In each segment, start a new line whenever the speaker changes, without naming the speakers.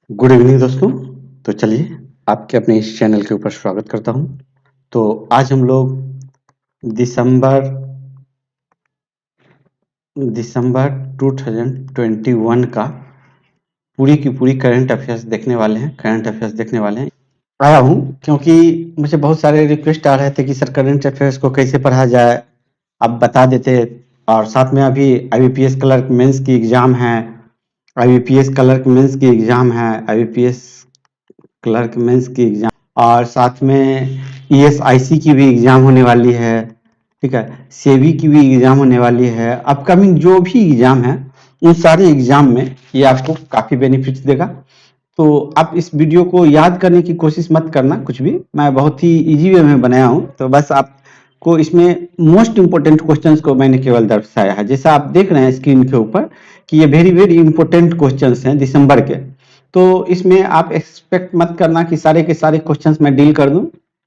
Good evening दोस्तों। तो चलिए आपके अपने इस चैनल के ऊपर स्वागत करता हूं। तो आज हम लोग दिसंबर दिसंबर 2021 का पूरी की पूरी करंट अफेयर्स देखने वाले हैं। आया हूं क्योंकि मुझे बहुत सारे रिक्वेस्ट आ रहे थे कि सर करंट अफेयर्स को कैसे पढ़ा जाए, आप बता देते। और साथ में अभी आईबीपीएस क्लर्क मेंस की एग्जाम है, आईबीपीएस क्लर्क मेंस की एग्जाम है, आईबीपीएस क्लर्क मेंस की एग्जाम, और साथ में ईएसआईसी की भी एग्जाम होने वाली है। ठीक है, सेबी की भी एग्जाम होने वाली है। अपकमिंग जो भी एग्जाम है उन सारे एग्जाम में ये आपको काफी बेनिफिट्स देगा। तो आप इस वीडियो को याद करने की कोशिश मत करना कुछ भी, मैं बहुत ही इजी वे में बनाया हूँ। तो बस आपको इसमें मोस्ट इंपोर्टेंट क्वेश्चंस को मैंने केवल दर्शाया है। जैसा आप देख रहे हैं स्क्रीन के ऊपर कि ये वेरी वेरी इंपॉर्टेंट क्वेश्चंस हैं दिसंबर के। तो इसमें आप एक्सपेक्ट मत करना कि सारे के सारे क्वेश्चंस मैं डील कर दूं।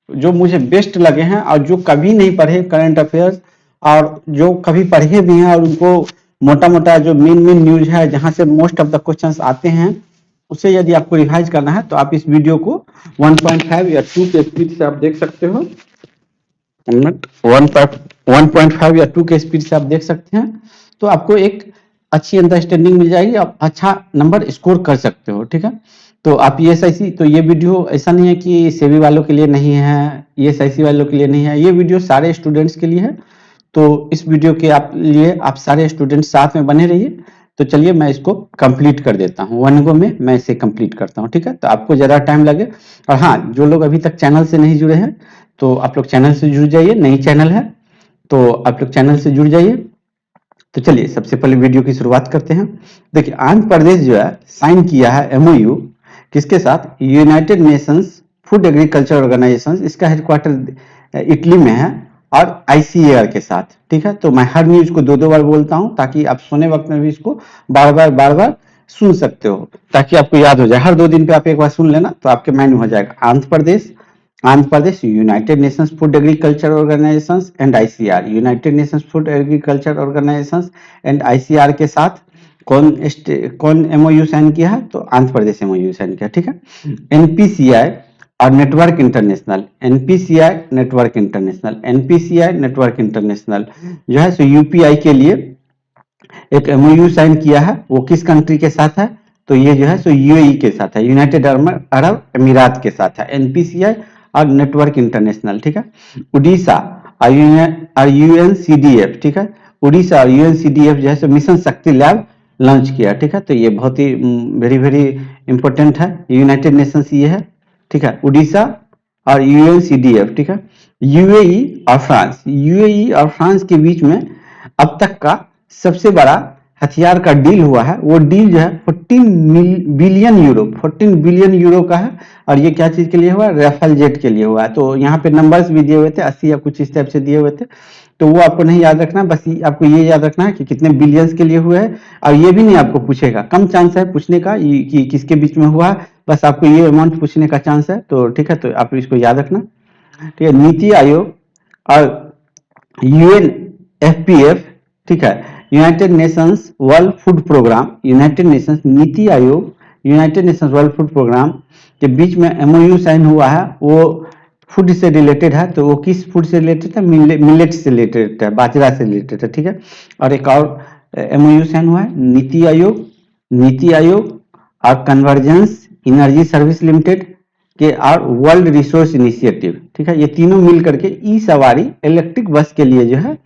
जो मुझे बेस्ट लगे हैं और जो कभी नहीं पढ़े करंट अफेयर्स, और जो कभी पढ़े भी हैं और उनको मोटा मोटा जो मेन मेन न्यूज है जहां से मोस्ट ऑफ द क्वेश्चंस आते हैं, उसे यदि आपको रिवाइज करना है तो आप इस वीडियो को 1.5 या 2 के स्पीड से आप देख सकते हो। 1.5 या 2 के स्पीड से आप देख सकते हैं, तो आपको एक अच्छी अंडरस्टैंडिंग मिल जाएगी, आप अच्छा नंबर स्कोर कर सकते हो। ठीक है, तो आप ईएसआईसी, तो ये वीडियो ऐसा नहीं है कि सेबी वालों के लिए नहीं है, ईएसआईसी वालों के लिए नहीं है, ये वीडियो सारे स्टूडेंट्स के लिए है। तो इस वीडियो के लिए आप सारे स्टूडेंट्स साथ में बने रहिए। तो चलिए मैं इसको कंप्लीट कर देता हूँ, वन गो में मैं इसे कंप्लीट करता हूँ। ठीक है, तो आपको ज़्यादा टाइम लगे। और हाँ, जो लोग अभी तक चैनल से नहीं जुड़े हैं तो आप लोग चैनल से जुड़ जाइए, नई चैनल है तो आप लोग चैनल से जुड़ जाइए। तो चलिए सबसे पहले वीडियो की शुरुआत करते हैं। देखिए, आंध्र प्रदेश जो है साइन किया है एमओयू किसके साथ, United Nations food agriculture Organisation, इसका हेडक्वार्टर इटली में है, और आईसीएआर के साथ। ठीक है, तो मैं हर न्यूज को दो दो बार बोलता हूं ताकि आप सोने वक्त में भी इसको बार बार सुन सकते हो, ताकि आपको याद हो जाए। हर 2 दिन पे आप एक बार सुन लेना तो आपके माइंड में हो जाएगा। Andhra Pradesh United Nations food agriculture organization and ICR, United Nations food agriculture organization and ICR के साथ कौन एमओयू साइन किया है, तो आंध्र प्रदेश एमओयू साइन किया। ठीक है, एनपीसीआई और network international, NPCI network international जो है सो यूपीआई के लिए एक एमओयू साइन किया है। वो किस कंट्री के साथ है, तो ये जो है सो यूएई के साथ है, यूनाइटेड अरब अमीरात के साथ है, एनपीसीआई और नेटवर्क इंटरनेशनल। ठीक है, उड़ीसा और यूएनसीडीएफ, ठीक है, उड़ीसा और यूएनसीडीएफ जो है सो मिशन शक्ति लैब लॉन्च किया। ठीक है, तो ये बहुत ही वेरी वेरी इंपॉर्टेंट है, यूनाइटेड नेशंस ये है। ठीक है, उड़ीसा और यूएनसीडीएफ। ठीक है, यूएई और फ्रांस के बीच में अब तक का सबसे बड़ा हथियार का डील हुआ है। वो डील जो है 14 बिलियन यूरो का है। और ये क्या चीज के लिए हुआ है, राफेल जेट के लिए हुआ है। तो यहाँ पे नंबर्स भी दिए हुए थे, 80 या कुछ इस टाइप से दिए हुए थे, तो वो आपको नहीं याद रखना, बस आपको ये याद रखना है कि कितने बिलियंस के लिए हुए है। और ये भी नहीं आपको पूछेगा, कम चांस है पूछने का कि किसके बीच में हुआ है, बस आपको ये अमाउंट पूछने का चांस है। तो ठीक है, तो आप इसको याद रखना। ठीक है, नीति आयोग और यूएनएफपीएफ, ठीक है, United Nations World Food Programme, United Nations NITI Aayog, United Nations World Food Programme के बीच में एमओयू साइन हुआ है। वो फूड से रिलेटेड है, तो वो किस फूड से रिलेटेड है, मिलेट से रिलेटेड है, बाजरा से रिलेटेड है। ठीक है, और एक और एमओयू साइन हुआ है नीति आयोग और कन्वर्जेंस एनर्जी सर्विस लिमिटेड के और वर्ल्ड रिसोर्स इनिशिएटिव। ठीक है, ये तीनों मिल करके ई सवारी इलेक्ट्रिक बस के लिए जो है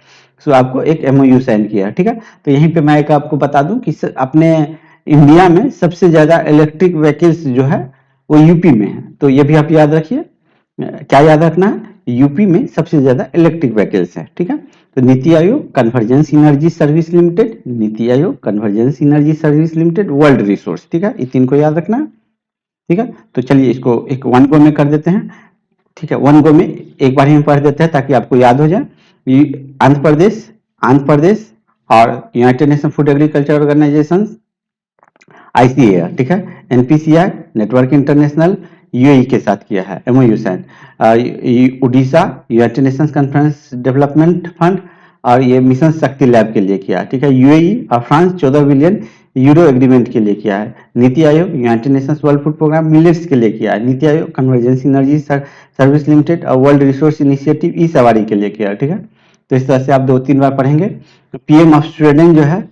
सो आपको एक एमओयू साइन किया। ठीक है, तो यहीं पे मैं एक आपको बता दूं कि अपने इंडिया में सबसे ज्यादा इलेक्ट्रिक व्हीकल्स जो है वो यूपी में है। तो ये भी आप याद रखिए, क्या याद रखना है, यूपी में सबसे ज्यादा इलेक्ट्रिक व्हीकल्स है। ठीक है, तो नीति Aayog convergence energy service limited, नीति Aayog convergence energy service limited, world resource. ठीक है, ये तीन को याद रखना है। ठीक है, तो चलिए इसको एक वन गो में कर देते हैं। ठीक है, वन गो में एक बार ही पढ़ देते हैं ताकि आपको याद हो जाए। आंध्र प्रदेश और United Nation Food agriculture Organisation ICAR. ठीक है, एनपीसीआई नेटवर्क इंटरनेशनल यूएई के साथ किया है MOU sign. Odisha United Nations conference development fund और ये मिशन शक्ति लैब के लिए किया। ठीक है, यूएई और फ्रांस 14 बिलियन यूरो एग्रीमेंट के लिए किया है। NITI Aayog United Nations World Food Programme millets के लिए किया है। NITI Aayog convergence energy service limited और वर्ल्ड रिसोर्स इनिशिएटिव ई सवारी के लिए किया है। ठीक है, तो इस तरह से आप 2-3 बार पढ़ेंगे। पीएम ऑफ स्वीडन जो है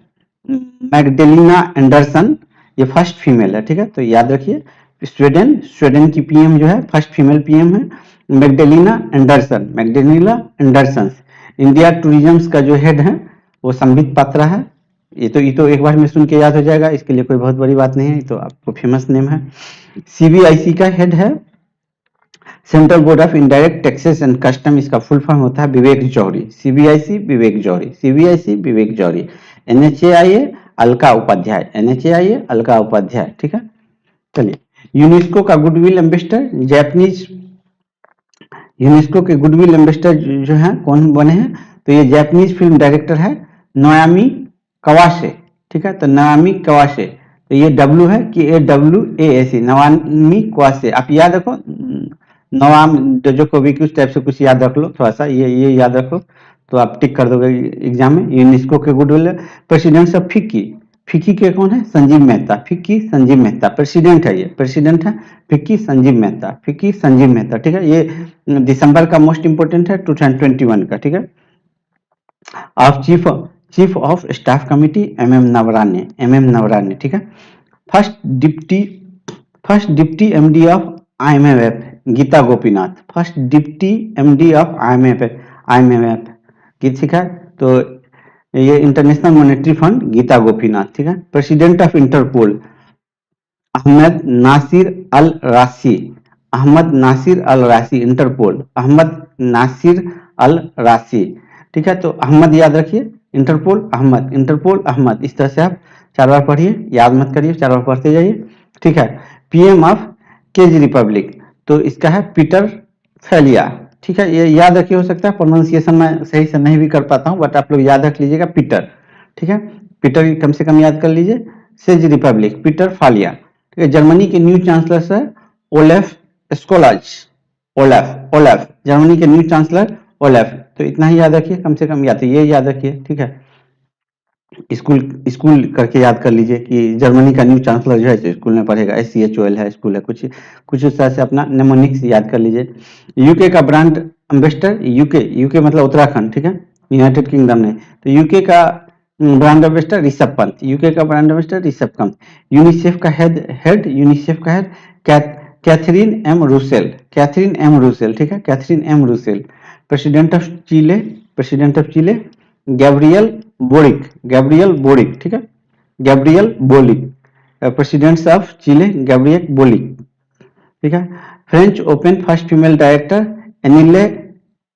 मैग्डेलिना एंडरसन, ये फर्स्ट फीमेल है। ठीक है, तो याद रखिए स्वीडन की पीएम जो है फर्स्ट फीमेल पीएम है मैग्डेलिना एंडरसन। इंडिया टूरिज्म का जो हेड है वो संबित पात्रा है। ये तो एक बार में सुन के याद हो जाएगा, इसके लिए कोई बहुत बड़ी बात नहीं है, तो आपको फेमस नेम है। सीबीआईसी का हेड है central board of indirect taxes and custom, इसका फुल फॉर्म होता है विवेक जौहरी। सीबीआईसी विवेक जौहरी। एनएचएआईए अलका उपाध्याय। ठीक है, चलिए यूनेस्को का गुडविल एम्बेसडर यूनेस्को के गुडविल एम्बेसडर जो है कौन बने हैं, तो ये जापानीज फिल्म डायरेक्टर है नाओमी कावासे। ठीक है, तो नाओमी कावासे, तो ये डब्ल्यू है कि AWASE, नाओमी कावासे। आप याद रखो, नवाम जोकोविक उस टाइप से कुछ याद रख लो, थोड़ा सा ये याद रखो तो आप टिक कर दोगे एग्जाम में। यूनेस्को के गुडविल प्रेसिडेंट ऑफ फिक्की के कौन है, संजीव मेहता। प्रेसिडेंट है फिक्की संजीव मेहता। ठीक है, ये दिसंबर का मोस्ट इंपोर्टेंट है 2021 का। ठीक है, of chief of staff committee MM Naravane. ठीक है, first deputy MD of IMF Gita Gopinath. First deputy MD of IMF ठीक है, तो ये international monetary fund Gita Gopinath. ठीक है, president of Interpol Ahmed Nasser al Raisi. Interpol Ahmed Nasser al रासी। ठीक है, तो अहमद याद रखिए, इंटरपोल अहमद, इस तरह से आप 4 बार पढ़िए, याद मत करिए, 4 बार पढ़ते जाइए। ठीक है, पीएम ऑफ केज रिपब्लिक, तो इसका है पीटर फैलिया। ठीक है, ये याद रखिए, हो सकता है प्रोनाउंसिएशन में सही से नहीं भी कर पाता हूँ, बट आप लोग याद रख लीजिएगा पीटर। ठीक है, पीटर कम से कम याद कर लीजिए। सेज रिपब्लिक पीटर फालिया। ठीक है, जर्मनी के न्यू चांसलर है ओलेफ स्कोलाज। जर्मनी के न्यू चांसलर ओलेफ, तो इतना ही याद रखिए, कम से कम ये याद रखिए। ठीक है, स्कूल करके याद कर लीजिए कि जर्मनी का न्यू चांसलर जो है स्कूल में पढ़ेगा, SCHOL है स्कूल है, कुछ उस तरह से अपना नेमोनिक्स याद कर लीजिए। यूके का ब्रांड एम्बेसडर, यूके मतलब उत्तराखंड। ठीक है, यूनाइटेड किंगडम नहीं, तो यूके का brand ambassador Rishabh Pant. UNICEF का हेड कैथरीन एम रूसेल। ठीक है, Catherine M Russell. President of Chile Gabriel Boric. ठीक है, Gabriel Boric, president of Chile Gabriel Boric. ठीक है, French Open first female director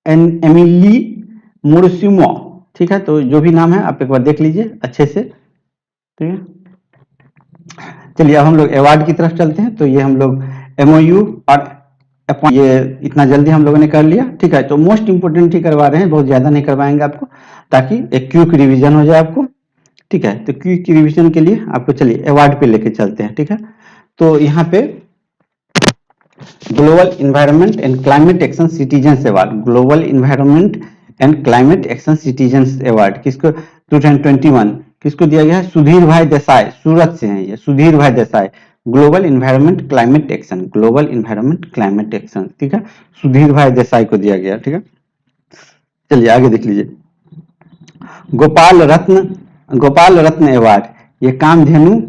Amelie Mauresmo. ठीक है, तो जो भी नाम है आप एक बार देख लीजिए अच्छे से। ठीक है, चलिए अब हम लोग अवार्ड की तरफ चलते हैं। तो ये हम लोग MOU और ये इतना जल्दी हम लोगों ने कर लिया। ठीक है, तो मोस्ट इंपोर्टेंट ही करवा रहे हैं, बहुत ज्यादा नहीं करवाएंगे आपको, ताकि एक क्विक रिवीजन हो जाए आपको। ठीक है, तो क्विक रिवीजन के लिए आपको चलिए अवार्ड पे लेके चलते हैं। ठीक है, तो यहाँ पे global environment and climate action citizens award किसको 2021 किसको दिया गया है, सुधीर भाई देसाई, सूरत से हैं ये, सुधीर भाई Desai. Global environment climate action. ठीक है, सुधीर भाई देसाई को दिया गया। ठीक है, चलिए आगे देख लीजिए। गोपाल रत्न अवार्ड, ये कामधेनु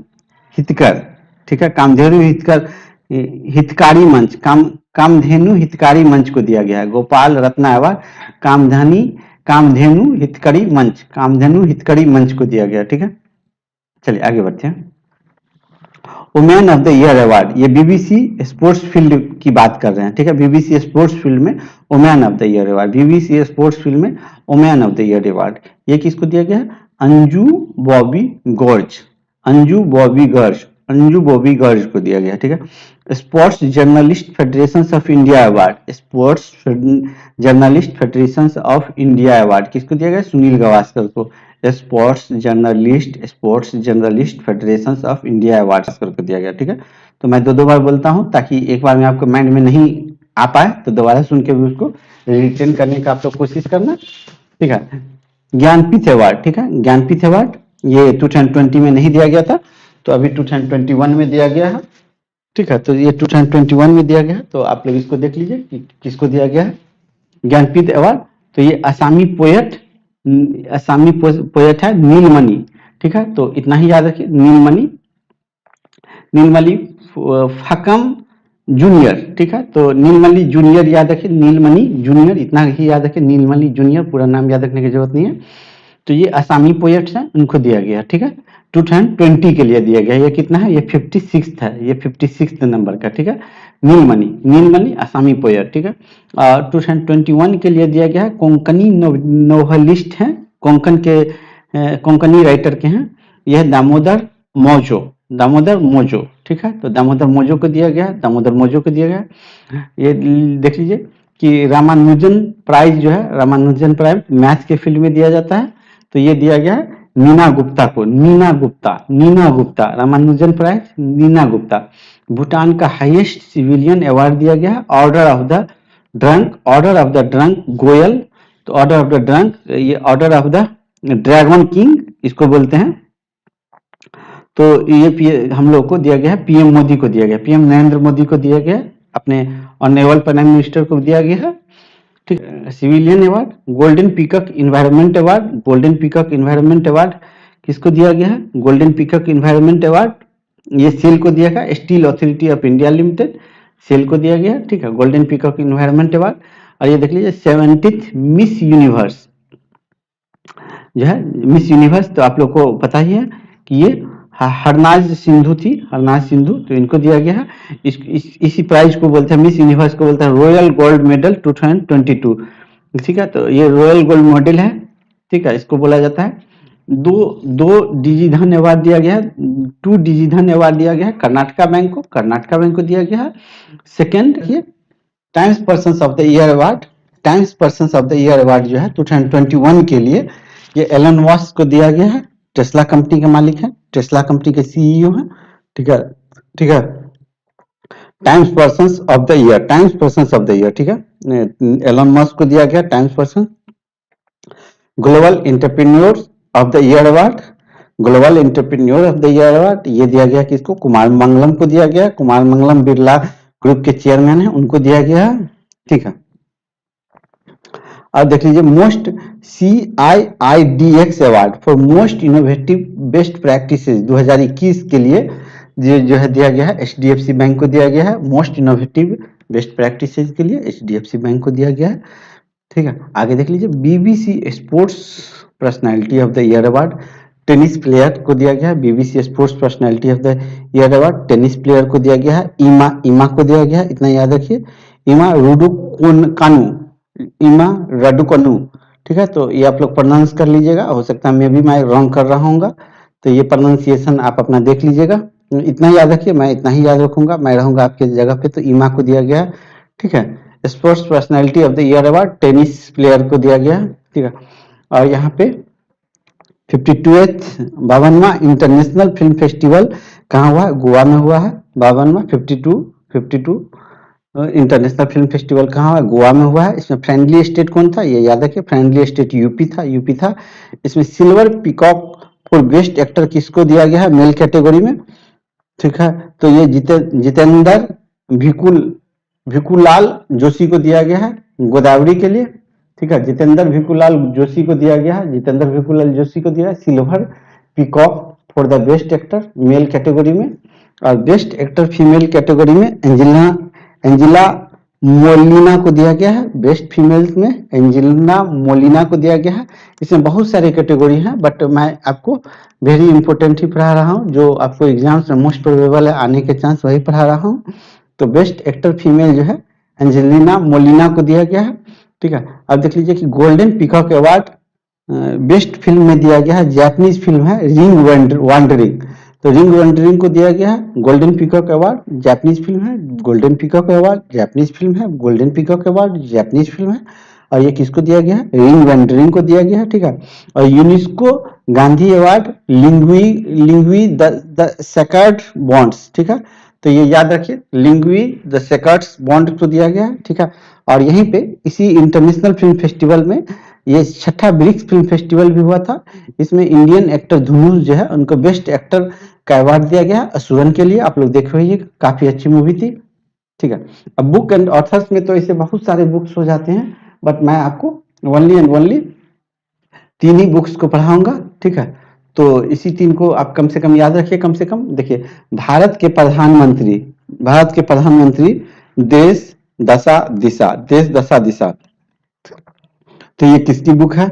हितकर। ठीक है, कामधेनु हितकारी मंच कामधेनु हितकारी मंच को दिया गया है। गोपाल रत्न अवार्ड कामधेनु हितकारी मंच को दिया गया। ठीक है, चलिए आगे बढ़ते हैं। Women of the year award, ये BBC स्पोर्ट्स फील्ड की बात कर रहे हैं। ठीक है, BBC स्पोर्ट्स फील्ड में women of the year award, BBC sports field में women of the year award, ये किसको दिया गया है, अंजू बॉबी गर्ज को दिया गया। ठीक है, sports journalist federation of India award, किसको दिया गया, सुनील गावस्कर को। Sports journalist federation of India award को दिया गया। ठीक है, तो मैं दो बार बोलता हूं ताकि एक बार में आपको माइंड में नहीं आ पाए, तो दोबारा सुन के भी उसको रिटेन करने का आप लोग कोशिश करना। ठीक है, ज्ञानपीठ अवार्ड। ठीक है, ज्ञानपीठ अवार्ड ये 2020 में नहीं दिया गया था, तो अभी 2021 में दिया गया है। ठीक है, तो ये 2021 में दिया गया है, तो आप लोग इसको देख लीजिए कि किसको दिया गया है, ज्ञानपीठ अवार्ड। तो ये असमी पोएट है नीलमणि। ठीक है, तो इतना ही याद रखिए, नीलमणि फकम जूनियर। ठीक है, तो नीलमणि जूनियर याद रखिए, नीलमणि जूनियर इतना ही याद रखिए, नीलमणि जूनियर, पूरा नाम याद रखने की जरूरत नहीं है। तो ये असमी पोएट्स हैं, उनको दिया गया। ठीक है, 2020 के लिए दिया गया। ये कितना है, ये 56 है, ये 56 नंबर का। ठीक है, नीलमणि असमी पोएट। ठीक है, और 2021 के लिए दिया गया है कोंकणी नोवेलिस्ट हैं, कोंकणी राइटर के हैं, यह दामोदर मोजो। ठीक है, तो दामोदर मोजो को दिया गया। ये देख लीजिए कि रामानुजन प्राइज जो है, रामानुजन प्राइज मैथ्स के फील्ड में दिया जाता है, तो ये दिया गया है नीना गुप्ता को। नीना गुप्ता रामानुजन प्राइज, नीना गुप्ता। भूटान का हाईएस्ट सिविलियन अवार्ड दिया गया है order of the drunk Goyal. तो ऑर्डर ऑफ द ड्रंक, ये order of the dragon king इसको बोलते हैं। तो ये हम लोग को दिया गया है, पीएम मोदी को दिया गया, पीएम नरेंद्र मोदी को दिया गया, अपने ऑनरेबल प्राइम मिनिस्टर को दिया गया है। ठीक, civilian award golden peacock environment award किसको दिया गया है, गोल्डन पीकॉक इन्वायरमेंट अवार्ड ये सेल को दिया गया, Steel Authority of India Limited, SAIL को दिया गया। ठीक है, गोल्डन पीकॉक इन्वायरमेंट अवार्ड। और ये देख लीजिए 70th मिस यूनिवर्स जो है, मिस यूनिवर्स तो आप लोग को पता ही है कि ये हरनाज सिंधु थी, तो इनको दिया गया है। इसी प्राइज को बोलते हैं, मिस यूनिवर्स को बोलते हैं रॉयल गोल्ड मेडल 2022। ठीक है, तो ये रॉयल गोल्ड मेडल है। ठीक है, इसको बोला जाता है। दो डिजिधन अवार्ड दिया गया है, 2 डिजिधन अवार्ड दिया गया है कर्नाटका बैंक को दिया गया है। सेकेंड ये times person of the year award जो है 2021 के लिए ये एलन मस्क को दिया गया है। टेस्ला कंपनी के मालिक है, टेस्ला कंपनी के सीईओ हैं। ठीक है, times person of the year. ठीक है, एलन मस्क को दिया गया times person. Global entrepreneur of the year award ये दिया गया किसको, कुमार मंगलम को दिया गया। कुमार मंगलम बिरला ग्रुप के चेयरमैन है, उनको दिया गया है। ठीक है, अब देख लीजिए most CIIDX award for most innovative best practices 2021 के लिए जो है दिया गया है HDFC बैंक को दिया गया है। मोस्ट इनोवेटिव बेस्ट प्रैक्टिसेस के लिए HDFC बैंक को दिया गया है। ठीक है, आगे देख लीजिए BBC sports personality of the year award tennis player को दिया गया है। BBC sports personality of the year award tennis player को दिया गया है। इमा को दिया गया है, इतना याद रखिए, इमा राडुकानु। ठीक है, तो ये आप लोग प्रोनाउंस कर लीजिएगा, हो सकता है मैं रॉन्ग कर रहा हूँ, तो ये प्रोनाउंसिएशन आप अपना देख लीजिएगा। इतना याद रखिए, मैं इतना ही याद रखूंगा, मैं रहूंगा आपके जगह पे। तो इमा को दिया गया है। ठीक है, sports personality of the year award tennis player को दिया गया है। ठीक है, और यहाँ पे 52वां इंटरनेशनल फिल्म फेस्टिवल कहाँ हुआ है, गोवा में हुआ है। 52 इंटरनेशनल फिल्म फेस्टिवल कहाँ हुआ है, गोवा में हुआ है। इसमें फ्रेंडली स्टेट कौन था, ये याद रखिए, फ्रेंडली स्टेट यूपी था। इसमें silver peacock for best actor किसको दिया गया है, मेल कैटेगरी में। ठीक है, तो ये जितेंद्र भिकुलाल जोशी को दिया गया है गोदावरी के लिए। ठीक है, जितेंद्र भिकुलाल जोशी को दिया गया है silver peacock for the best actor male category में। और बेस्ट एक्टर फीमेल कैटेगरी में एंजिला मोलिना को दिया गया है। बेस्ट फीमेल में एंजिला मोलिना को दिया गया है। इसमें बहुत सारे कैटेगरी हैं, बट मैं आपको वेरी इंपॉर्टेंट ही पढ़ा रहा हूँ, जो आपको एग्जाम्स में मोस्ट प्रोबेबल है आने के चांस, वही पढ़ा रहा हूँ। तो बेस्ट एक्टर फीमेल जो है एंजेलिना मोलिना को दिया गया है। ठीक है, अब देख लीजिए कि golden peacock award best film में दिया गया है, जापानीज फिल्म है रिंग वॉन्डरिंग। तो रिंग वॉन्डरिंग को दिया गया है golden peacock award, Japanese film है। Golden peacock award Japanese film है, golden peacock award Japanese film है। और ये किसको दिया गया है, रिंग वॉन्डरिंग को दिया गया है। ठीक है, और यूनेस्को गांधी अवार्ड लिंग्वी द सेक्रेड बॉन्ड्स। ठीक है, तो ये याद रखिए, लिंग्वी द सेक्रेड बॉन्ड को दिया गया है। ठीक है, और यहीं पे इसी इंटरनेशनल फिल्म फेस्टिवल में ये 6ठा ब्रिक्स फिल्म फेस्टिवल भी हुआ था। इसमें इंडियन एक्टर धनुष जो है उनको बेस्ट एक्टर का अवार्ड दिया गया असुरन के लिए। आप लोग देख रहे होइए, काफी अच्छी मूवी थी, ठीक है। अब बुक एंड ऑथर्स में तो ऐसे बहुत सारे बुक्स हो जाते हैं, बट मैं आपको only and only 3 he books को पढ़ाऊंगा, ठीक है। तो इसी 3 को आप कम से कम याद रखिए। कम से कम देखिए, भारत के प्रधानमंत्री देश दशा दिशा, देश दशा दिशा, तो ये किसकी बुक है?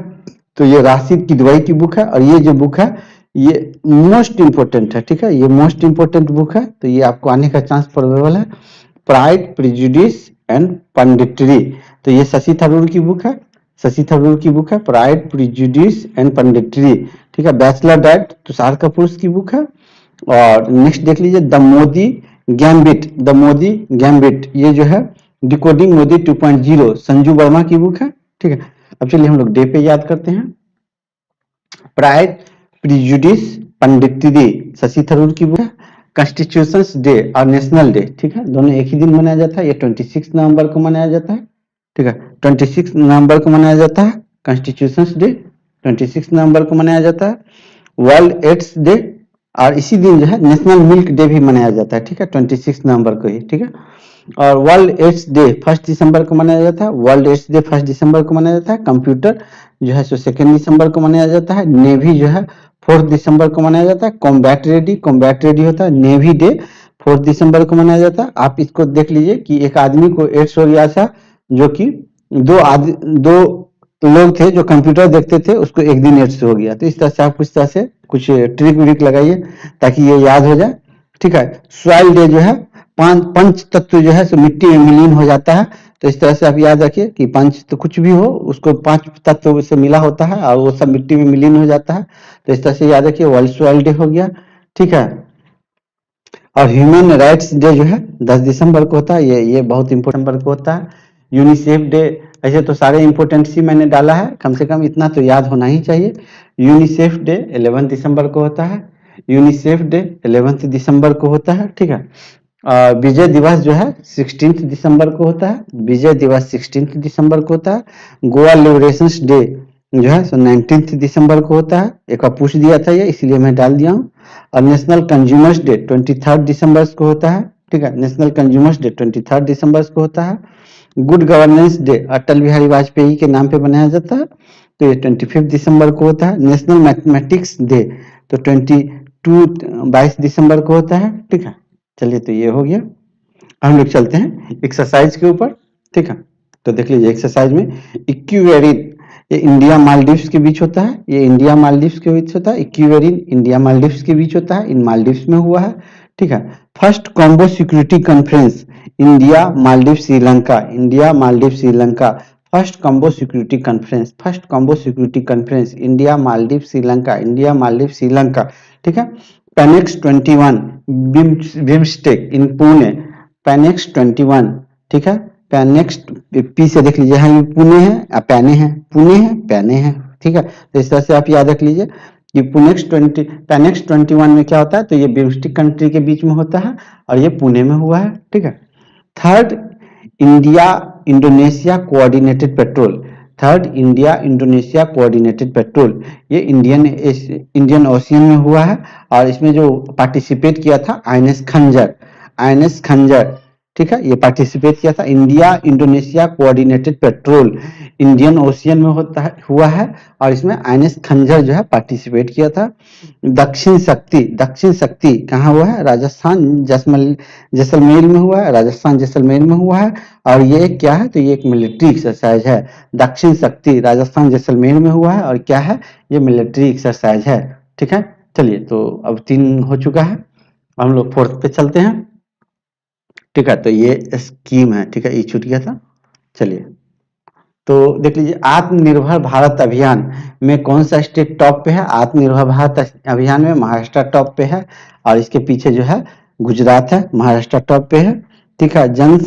तो ये राशिद किदवई की बुक है। और ये जो बुक है ये मोस्ट इंपोर्टेंट है, ठीक है, ये मोस्ट इंपोर्टेंट बुक है, तो ये आपको आने का चांस प्रोबेबल है। प्राइड, प्रिजुडिस एंड पंडितरी, तो ये शशि थरूर की बुक है, शशि थरूर की बुक है प्राइड, प्रिजुडिस एंड पंडितरी, ठीक है। बैचलर डाइट तुषार कपूर की बुक है। और नेक्स्ट देख लीजिए द मोदी गैम्बिट, ये जो है डिकोडिंग मोदी 2.0 संजू वर्मा की बुक है, ठीक है। अब चलिए हम लोग डे पे याद करते हैं। प्राइड, प्रिजुडिस, पंडितरी शशि थरूर की बुक है। कॉन्स्टिट्यूशंस डे और नेशनल डे, ठीक है, दोनों एक ही दिन मनाया जाता है। ये 26 नवंबर को मनाया जाता है, ठीक है, 26 नवंबर को मनाया जाता है कॉन्स्टिट्यूशंस डे, 26 नवंबर को मनाया जाता है। वर्ल्ड एड्स डे, और इसी दिन जो है नेशनल मिल्क डे भी मनाया जाता है, ठीक है, 26 नवंबर को ही, ठीक है। और वर्ल्ड एड्स डे 1 दिसंबर को मनाया जाता है, वर्ल्ड एड्स डे 1 दिसंबर को मनाया जाता है। कंप्यूटर जो है सो 2 दिसंबर को मनाया जाता है। नेवी जो है 4 दिसंबर को मनाया जाता है। कॉम्बैट रेडी होता है। नेवी डे 4 दिसंबर को मनाया जाता है। आप इसको देख लीजिए कि एक आदमी को एड्स हो गया था, जो कि दो लोग थे जो कंप्यूटर देखते थे, उसको एक दिन एड्स हो गया। तो इस तरह से आप कुछ ट्रिक व्रिक लगाइए ताकि ये याद हो जाए, ठीक है। सॉइल डे जो है पंच तत्व जो है सो मिट्टी में विलीन हो जाता है, तो इस तरह से आप याद रखिए कि पंच तो कुछ भी हो उसको 5 तत्व से मिला होता है और वो सब मिट्टी में विलीन हो जाता है, तो इस तरह से याद रखिए। वर्ल्ड सॉइल डे हो गया, ठीक है। और ह्यूमन राइट्स डे जो है 10 दिसंबर को होता है, ये बहुत इंपोर्टेंट नंबर को होता है। यूनिसेफ डे, ऐसे तो सारे इंपोर्टेंट सी मैंने डाला है, कम से कम इतना तो याद होना ही चाहिए। यूनिसेफ डे 11 दिसंबर को होता है, यूनिसेफ डे 11 दिसंबर को होता है, ठीक है। विजय दिवस जो है 16 दिसंबर को होता है, विजय दिवस 16 दिसंबर को होता है। गोवा लिबरेशन डे जो है सो 19 दिसंबर को होता है। एक बार पूछ दिया था ये, इसलिए मैं डाल दिया हूँ। और नेशनल कंज्यूमर्स डे 23 दिसंबर को होता है, ठीक है, नेशनल कंज्यूमर्स डे 23 दिसंबर को होता है। Good governance day Atal Bihari Vajpayee के नाम पे बनाया जाता है, तो ये 25 दिसंबर को होता है। नेशनल मैथमेटिक्स डे तो 22 दिसंबर को होता है, ठीक है। चलिए, तो ये हो गया। हम लोग चलते हैं एक्सरसाइज के ऊपर, ठीक है। तो देख लीजिए एक्सरसाइज में इक्विवेरिन, ये इंडिया मालदीव्स के बीच होता है, ये इंडिया मालदीव्स के बीच होता है। इक्विवेरिन इंडिया मालदीव्स के बीच होता है, इन मालदीव्स में हुआ है, ठीक है। First combo security conference India Maldives Sri Lanka, India Maldives Sri Lanka, first combo security conference, first combo security conference India Maldives Sri Lanka, India Maldives Sri Lanka, ठीक है। पेनेक्स 21 बिम्स्टेक इन पुणे, पेनेक्स 21, ठीक है। पेनेक्स पी से देख लीजिए, हाँ पुणे है, पैने है, पुणे है, पैने है, ठीक है। तो इस तरह से आप याद रख लीजिए कि पेनेक्स 21 में क्या होता है, तो ये बिम्स्टेक कंट्री के बीच में होता है और ये पुणे में हुआ है, ठीक है। Third India Indonesia coordinated petrol, third India Indonesia coordinated petrol, ये इंडियन ओशियन में हुआ है। और इसमें जो पार्टिसिपेट किया था आईएनएस खंजर, ठीक है, ये पार्टिसिपेट किया था। India Indonesia coordinated petrol Indian ocean में हुआ है, और इसमें आईएनएस खंजर जो है पार्टिसिपेट किया था। दक्षिण शक्ति कहाँ हुआ है? राजस्थान जैसलमेर में हुआ है, राजस्थान जैसलमेर में हुआ है। और ये क्या है? तो ये एक मिलिट्री एक्सरसाइज है। दक्षिण शक्ति राजस्थान जैसलमेर में हुआ है, और क्या है? ये मिलिट्री एक्सरसाइज है, ठीक है। चलिए, तो अब 3 हो चुका है, हम लोग 4th पे चलते हैं, ठीक है। तो ये स्कीम है, ठीक है, ये छूट गया था। चलिए, तो देख लीजिए आत्मनिर्भर भारत अभियान में कौन सा स्टेट टॉप पे है? आत्मनिर्भर भारत अभियान में महाराष्ट्र टॉप पे है, और इसके पीछे जो है गुजरात है, महाराष्ट्र टॉप पे है, ठीक है। जन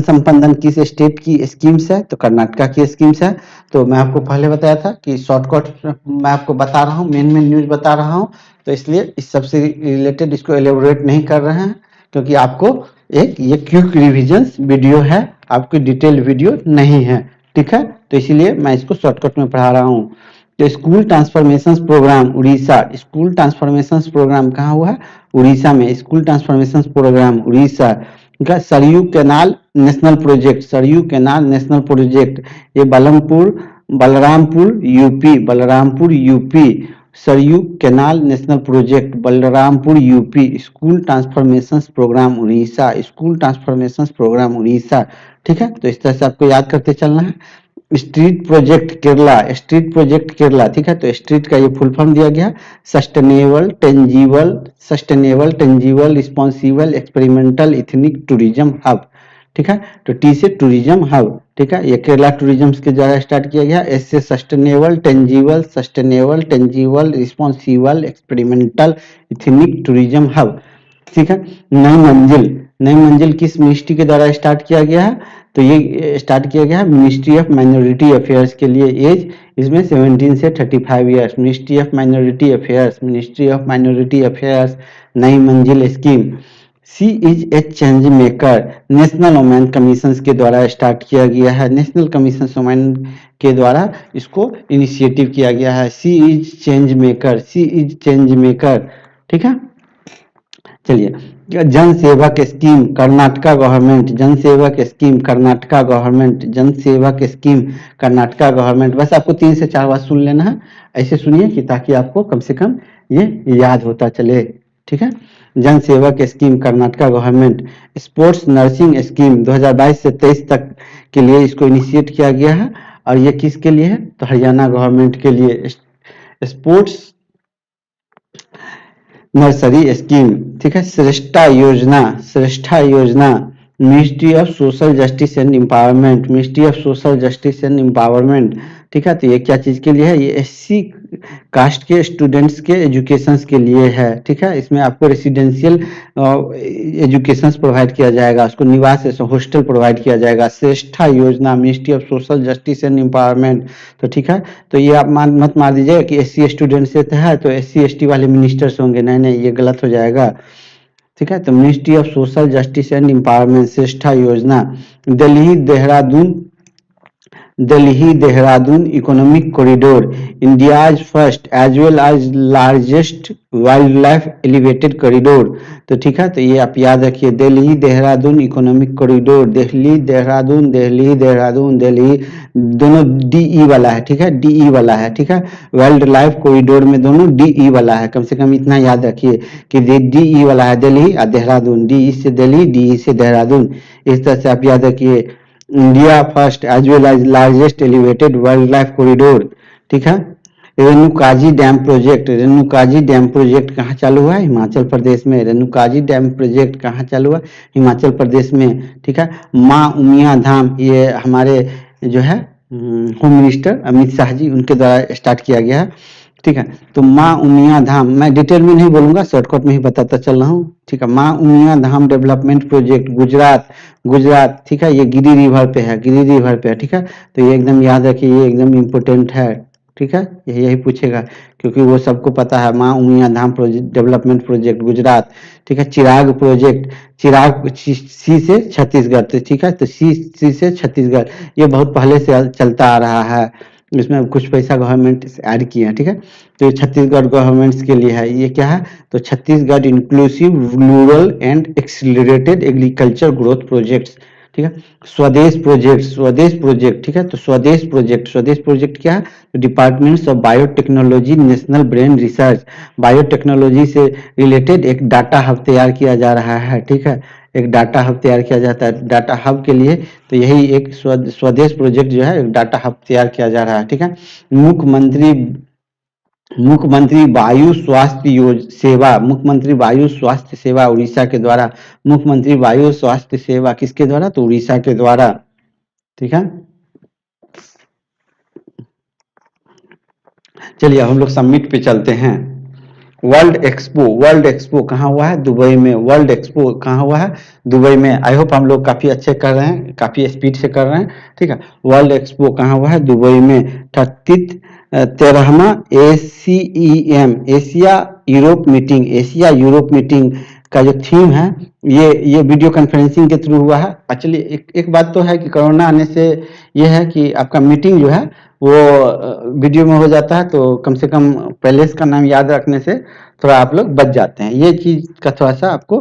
संपंदन किस स्टेट की स्कीम्स है? तो कर्नाटका की स्कीम्स है। तो मैं आपको पहले बताया था कि शॉर्टकट मैं आपको बता रहा हूँ, मेन न्यूज बता रहा हूँ, तो इसलिए इस सबसे रिलेटेड इसको एलेबोरेट नहीं कर रहे हैं, क्योंकि आपको ये क्विक रिविजन वीडियो है, आपकी डिटेल वीडियो नहीं है, ठीक है। तो इसीलिए मैं इसको शॉर्टकट में पढ़ा रहा हूँ। तो school transformation programme Orissa, school transformation programme कहाँ हुआ है? उड़ीसा में। स्कूल ट्रांसफॉर्मेशन प्रोग्राम उड़ीसा का Saryu canal national project, Saryu canal national project, ये Balrampur UP, Balrampur UP, Saryu canal national project Balrampur UP, school transformation programme Orissa, school transformation programme Orissa. ठीक है, तो इस तरह से आपको याद करते चलना है। Street project Kerala, street project Kerala, ठीक है, तो स्ट्रीट का ये फुल फॉर्म दिया गया sustainable tangible responsible experimental ethnic tourism hub. ठीक है, तो टी से टूरिज्म हब। ठीक है, ये केरला टूरिज्म के द्वारा स्टार्ट किया गया। एस से sustainable tangible responsible experimental ethnic tourism hub. ठीक है, नई मंजिल किस मिनिस्ट्री के द्वारा स्टार्ट किया गया है? तो ये स्टार्ट किया गया है मिनिस्ट्री ऑफ माइनॉरिटी अफेयर्स के लिए। एज इसमें 17 से 35 years. Ministry of minority affairs Nai Manzil scheme. She is a change maker, national women commission के द्वारा स्टार्ट किया गया है। नेशनल कमीशन वुमेन के द्वारा इसको इनिशिएटिव किया गया है। सी इज चेंज मेकर। ठीक है, चलिए, जन सेवक स्कीम कर्नाटका गवर्नमेंट। बस आपको 3 से 4 बार सुन लेना है, ऐसे सुनिए कि ताकि आपको कम से कम ये याद होता चले। ठीक है, जन सेवक scheme Karnataka government. Sports nursing scheme 2022 से 23 तक के लिए इसको इनिशिएट किया गया है, और ये किसके लिए है? तो हरियाणा गवर्नमेंट के लिए। स्पोर्ट्स नर्सरी स्कीम, ठीक है, श्रेष्ठा योजना ministry of social justice and empowerment. ठीक है, तो ये क्या चीज के लिए है? ये एससी कास्ट के स्टूडेंट्स के एजुकेशन के लिए है। ठीक है, इसमें आपको रेसिडेंशियल एजुकेशन प्रोवाइड किया जाएगा, उसको निवास हॉस्टल प्रोवाइड किया जाएगा। श्रेष्ठा योजना ministry of social justice and empowerment. तो ठीक है, तो ये आप मत मार दीजिएगा कि एससी स्टूडेंट से है तो एससी एसटी वाले मिनिस्टर्स होंगे, नहीं, ये गलत हो जाएगा। ठीक है, तो ministry of social justice and empowerment Shreshta योजना। Delhi Dehradun economic corridor, India's first as well as largest wildlife elevated corridor. तो ठीक है, तो ये आप याद रखिए, दिल्ली देहरादून इकोनॉमिक कॉरिडोर। दिल्ली दोनों डीई वाला है। ठीक है, डीई वाला है। ठीक है, वाइल्ड लाइफ कॉरिडोर में दोनों डीई वाला है, कम से कम इतना याद रखिए कि डीई वाला है दिल्ली और देहरादून, डीई से दिल्ली, डीई से देहरादून। इस तरह से आप याद रखिए, India first as well as largest elevated wild life corridor. ठीक है, रेणुकाजी डैम प्रोजेक्ट कहाँ चालू हुआ है? हिमाचल प्रदेश में। रेणुकाजी डैम प्रोजेक्ट कहाँ चालू हुआ? हिमाचल प्रदेश में। ठीक है, माँ उमिया धाम, ये हमारे जो है होम मिनिस्टर अमित शाह जी, उनके द्वारा स्टार्ट किया गया है। ठीक है, तो माँ उमिया धाम, मैं डिटेल में नहीं बोलूंगा, शॉर्टकट में ही बताता चल रहा हूँ। ठीक है, माँ उमिया धाम डेवलपमेंट प्रोजेक्ट गुजरात। ठीक है, ये गिरी रिवर पे है। ठीक है, तो ये एकदम याद रखिए, ये एकदम इम्पोर्टेंट है। ठीक है, यही पूछेगा क्योंकि वो सबको पता है। माँ उमिया धाम डेवलपमेंट प्रोजेक्ट गुजरात। ठीक है, चिराग सी से छत्तीसगढ़। तो ठीक है, तो सी से छत्तीसगढ़, ये बहुत पहले से चलता आ रहा है, इसमें कुछ पैसा गवर्नमेंट ऐड किए हैं। ठीक है, तो ये छत्तीसगढ़ गवर्नमेंट के लिए है। ये क्या है? तो Chhattisgarh inclusive rural and accelerated agriculture growth projects. ठीक है, स्वदेश प्रोजेक्ट। ठीक है, तो स्वदेश प्रोजेक्ट क्या है? तो departments of biotechnology national brain research, biotechnology से रिलेटेड एक डाटा हब तैयार किया जा रहा है। ठीक है, एक डाटा हब तैयार किया जाता है। डाटा हब के लिए तो यही एक स्वदेश प्रोजेक्ट जो है, एक डाटा हब तैयार किया जा रहा है। ठीक है, मुख्यमंत्री वायु स्वास्थ्य सेवा उड़ीसा के द्वारा। मुख्यमंत्री वायु स्वास्थ्य सेवा किसके द्वारा? तो उड़ीसा के द्वारा। ठीक है, चलिए हम लोग सबमिट पे चलते हैं। वर्ल्ड एक्सपो कहाँ हुआ है? दुबई में। वर्ल्ड एक्सपो कहाँ हुआ है? दुबई में। आई होप हम लोग काफी अच्छे कर रहे हैं, काफी स्पीड से कर रहे हैं। ठीक है, वर्ल्ड एक्सपो कहाँ हुआ है? दुबई में। 13वां ACEM एशिया यूरोप मीटिंग का जो थीम है ये वीडियो कॉन्फ्रेंसिंग के थ्रू हुआ है। एक्चुअली एक बात तो है कि कोरोना आने से ये है कि आपका मीटिंग जो है वो वीडियो में हो जाता है, तो कम से कम पैलेस का नाम याद रखने से थोड़ा आप लोग बच जाते हैं। ये चीज़ का थोड़ा सा आपको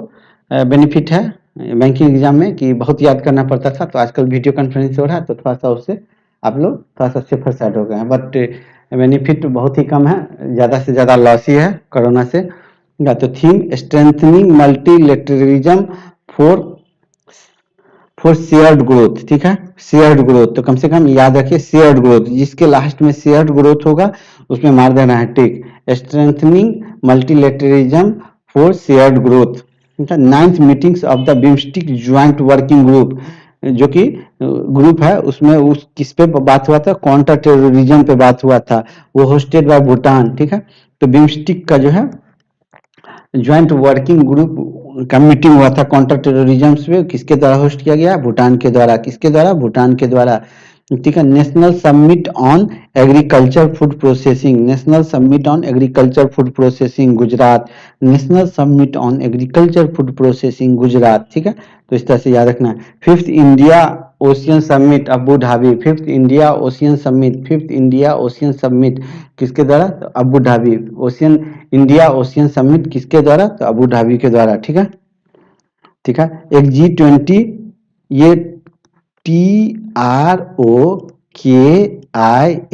बेनिफिट है बैंकिंग एग्जाम में कि बहुत याद करना पड़ता था, तो आजकल वीडियो कॉन्फ्रेंस हो रहा है तो थोड़ा सा उससे आप लोग थोड़ा सा सेफर साइड हो गए हैं। बट बेनिफिट बहुत ही कम है, ज़्यादा से ज़्यादा लॉस ही है कोरोना से। या तो theme strengthening multilateralism for shared growth, ठीक है, शेयर्ड ग्रोथ, तो कम से कम याद रखिए शेयर्ड ग्रोथ, जिसके लास्ट में शेयर्ड ग्रोथ होगा उसमें मार देना है tick. Strengthening multilateralism for shared growth, ठीक है। 9th meetings of the BIMSTEC joint working group, जो कि ग्रुप है उसमें उस किस पे बात हुआ था, काउंटर टेररिज्म पे बात हुआ था, वो होस्टेड बाय भूटान, ठीक है। तो बिम्स्टिक का जो है ज्वाइंट वर्किंग ग्रुप का मीटिंग हुआ था काउंटर टेररिज्म पे, किसके द्वारा होस्ट किया गया, भूटान के द्वारा, किसके द्वारा, भूटान के द्वारा, ठीक है। National summit on agriculture food processing, national summit on agriculture food processing Gujarat, national summit on agriculture food processing Gujarat, ठीक है। तो इस तरह से याद रखना है। 5th India ocean summit Abu Dhabi, 5th India ocean summit, 5th India ocean summit किसके द्वारा, तो Abu Dhabi, ocean India ocean summit किसके द्वारा, तो अबू धाबी के द्वारा, ठीक है, ठीक है। एक G20, ये TROKIA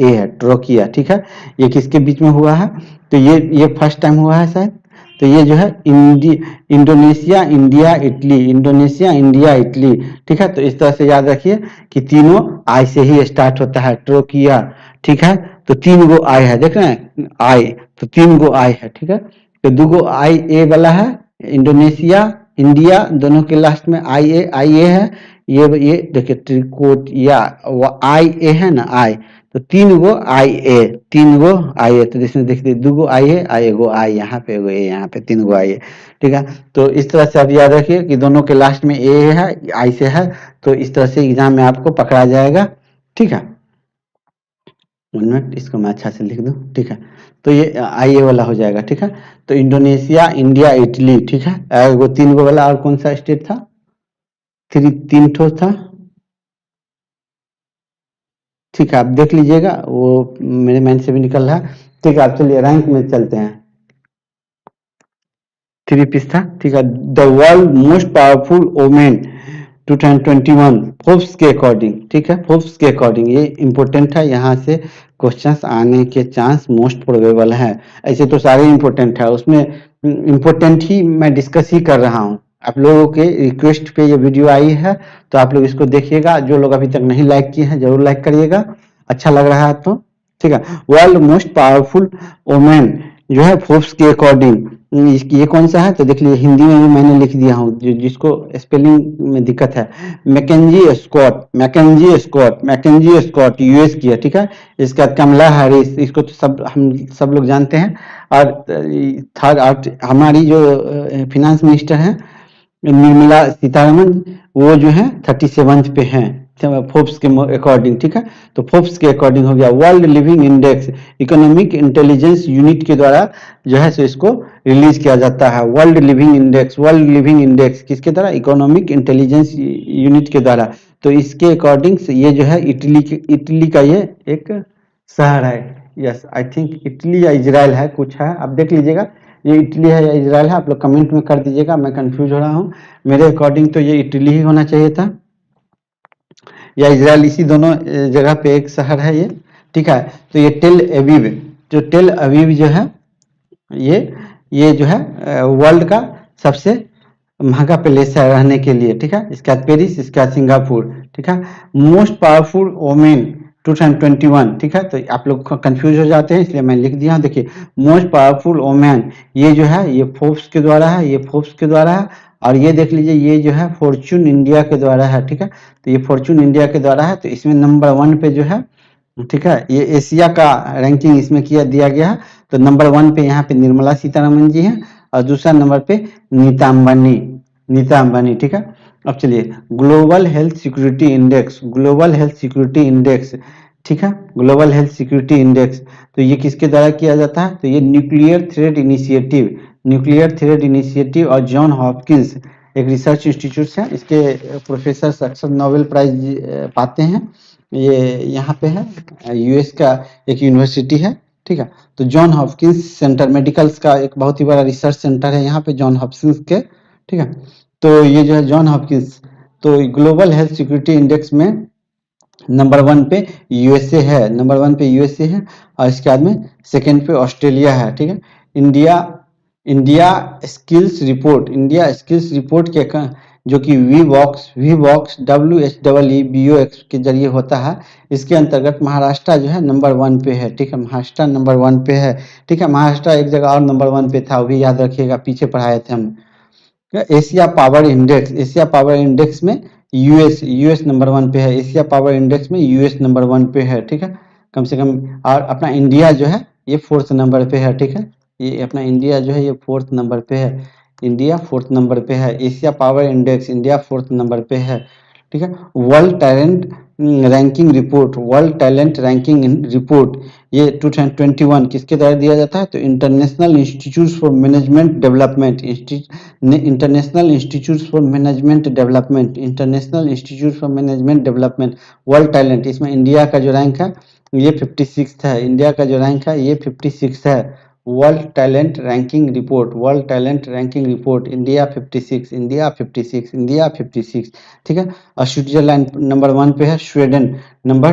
है, ट्रोकिया, ठीक है। ये किसके बीच में हुआ है, तो ये फर्स्ट टाइम हुआ है शायद। तो ये जो है Indonesia India Italy, Indonesia India Italy, ठीक है। तो इस तरह से याद रखिए कि तीनों आई से ही स्टार्ट होता है, ट्रोकिया, ठीक है। तो 3 गो आई है, देख रहे हैं आई, तो 3 गो आई है, ठीक है। तो 2 गो आई ए वाला है, इंडोनेशिया इंडिया दोनों के लास्ट में आई ए है। ये देखिए त्रिकोट या आई ए है ना, आई, तो 3 गो आई ए, 3 गो आई ए, तो जिसमें देखिए 2 गो आई ए, आई एगो आई यहाँ पे, एगो ए यहाँ पे, 3 गो आई ए, ठीक है। तो इस तरह से आप याद रखिए कि दोनों के लास्ट में ए है, आई से है, तो इस तरह से एग्जाम में आपको पकड़ा जाएगा, ठीक है। 1 मिनट, इसको मैं अच्छा से लिख दूं, ठीक है। तो ये आई ए वाला हो जाएगा, ठीक है। तो इंडोनेशिया इंडिया इटली, ठीक है। वो 3 गो वाला और कौन सा स्टेट था, 3 ठो था, ठीक है। आप देख लीजिएगा, वो मेरे माइंड से भी निकल रहा है, ठीक है। आप चलिए रैंक में चलते हैं। 3 पीस था, ठीक है। The world most powerful women 2021 Forbes के अकॉर्डिंग, ठीक है, फोर्ब्स के अकॉर्डिंग, ये इंपॉर्टेंट है, यहाँ से क्वेश्चंस आने के चांस मोस्ट प्रोबेबल है। ऐसे तो सारे इंपॉर्टेंट है, उसमें इंपॉर्टेंट ही मैं डिस्कस ही कर रहा हूँ। आप लोगों के रिक्वेस्ट पे ये वीडियो आई है, तो आप लोग इसको देखिएगा। जो लोग अभी तक नहीं लाइक किए हैं जरूर लाइक करिएगा, अच्छा लग रहा है तो, ठीक है। वर्ल्ड मोस्ट पावरफुल वोमेन जो है फोर्ब्स के अकॉर्डिंग, ये कौन सा है, तो देख लीजिए हिंदी में भी मैंने लिख दिया हूँ, जिसको स्पेलिंग में दिक्कत है, MacKenzie Scott, MacKenzie Scott, MacKenzie Scott US की है, ठीक है। इसका कमला हैरिस, इसको तो हम सब लोग जानते हैं। और थर्ड हमारी जो फिनेंस मिनिस्टर हैं निर्मला सीतारमन, वो जो है 37th पे हैं फोर्ब्स के अकॉर्डिंग, ठीक है। तो फोर्ब्स के अकॉर्डिंग हो गया। World living index economic intelligence unit के द्वारा जो है सो इसको रिलीज किया जाता है। World living index, world living index किसके द्वारा, इकोनॉमिक इंटेलिजेंस यूनिट के द्वारा। तो इसके अकॉर्डिंग ये जो है इटली का ये एक शहर है, यस आई थिंक इटली या इजराइल है, कुछ है, आप देख लीजिएगा ये इटली है या इजराइल है, आप लोग कमेंट में कर दीजिएगा, मैं कंफ्यूज हो रहा हूँ। मेरे अकॉर्डिंग तो ये इटली ही होना चाहिए था या इजराइल, इसी दोनों जगह पे एक शहर है ये, ठीक है। तो ये टेल अवीव, जो टेल अवीव जो है ये जो है वर्ल्ड का सबसे महंगा प्लेस है रहने के लिए, ठीक है। इसके बाद पेरिस, इसके बाद सिंगापुर, ठीक है। मोस्ट पावरफुल वोमेन 2021, ठीक है। तो आप लोग कंफ्यूज हो जाते हैं इसलिए मैं लिख दिया हूँ। देखिए मोस्ट पावरफुल वोमेन ये जो है ये फोर्ब्स के द्वारा है, ये फोर्ब्स के द्वारा है, और ये देख लीजिए ये जो है फॉर्च्यून इंडिया के द्वारा है, ठीक है। तो ये फॉर्च्यून इंडिया के द्वारा है, तो इसमें नंबर 1 पे जो है, ठीक है, ये एशिया का रैंकिंग इसमें दिया गया है। तो नंबर 1 पे यहाँ पे निर्मला सीतारमन जी हैं, और दूसरा नंबर पे नीता अंबानी, ठीक है। अब चलिए global health security index, global health security index, ठीक है, ग्लोबल हेल्थ सिक्योरिटी इंडेक्स, तो ये किसके द्वारा किया जाता है, तो ये nuclear threat initiative, nuclear thread initiative और जॉन हॉपकिंस एक रिसर्च इंस्टीट्यूट है, इसके प्रोफेसर अक्सर नोबेल प्राइज पाते हैं। ये यहाँ पे है, यूएस का एक यूनिवर्सिटी है, ठीक है। तो जॉन हॉपकिंस सेंटर मेडिकल्स का एक बहुत ही बड़ा रिसर्च सेंटर है यहाँ पे जॉन हॉपकिंस के, ठीक है। तो ये जो है जॉन हॉपकिंस, तो ग्लोबल हेल्थ सिक्योरिटी इंडेक्स में नंबर 1 पे यूएसए है, नंबर 1 पे यूएसए है, और इसके बाद में सेकंड पे ऑस्ट्रेलिया है, ठीक है। India India skills report, India skills report के जो कि वीवॉक्स WHEEBOX के जरिए होता है, इसके अंतर्गत महाराष्ट्र जो है नंबर 1 पे है, ठीक है। महाराष्ट्र नंबर 1 पे है, ठीक है। महाराष्ट्र एक जगह और नंबर 1 पे था, वो भी याद रखिएगा, पीछे पढ़ाए थे हम। Asia power index, Asia power index में यूएस नंबर 1 पे है, एशिया पावर इंडेक्स में यूएस नंबर 1 पे है, ठीक है। कम से कम, और अपना इंडिया जो है ये 4th नंबर पे है, ठीक है। ये अपना इंडिया जो है ये 4th नंबर पे है, इंडिया 4th नंबर पे है, Asia power index India 4th number पे है, ठीक है। World talent ranking report, world talent ranking report ये 2021 किसके द्वारा दिया जाता है, तो international institute for management development, international institute for management development, international institute for management development, world talent, इसमें इंडिया का जो रैंक है ये 56 है, इंडिया का जो रैंक है ये 56 है। World talent ranking report, world talent ranking report, India 56, India 56, India 56, ठीक है। और स्विट्जरलैंड नंबर 1 पे है, स्वीडन नंबर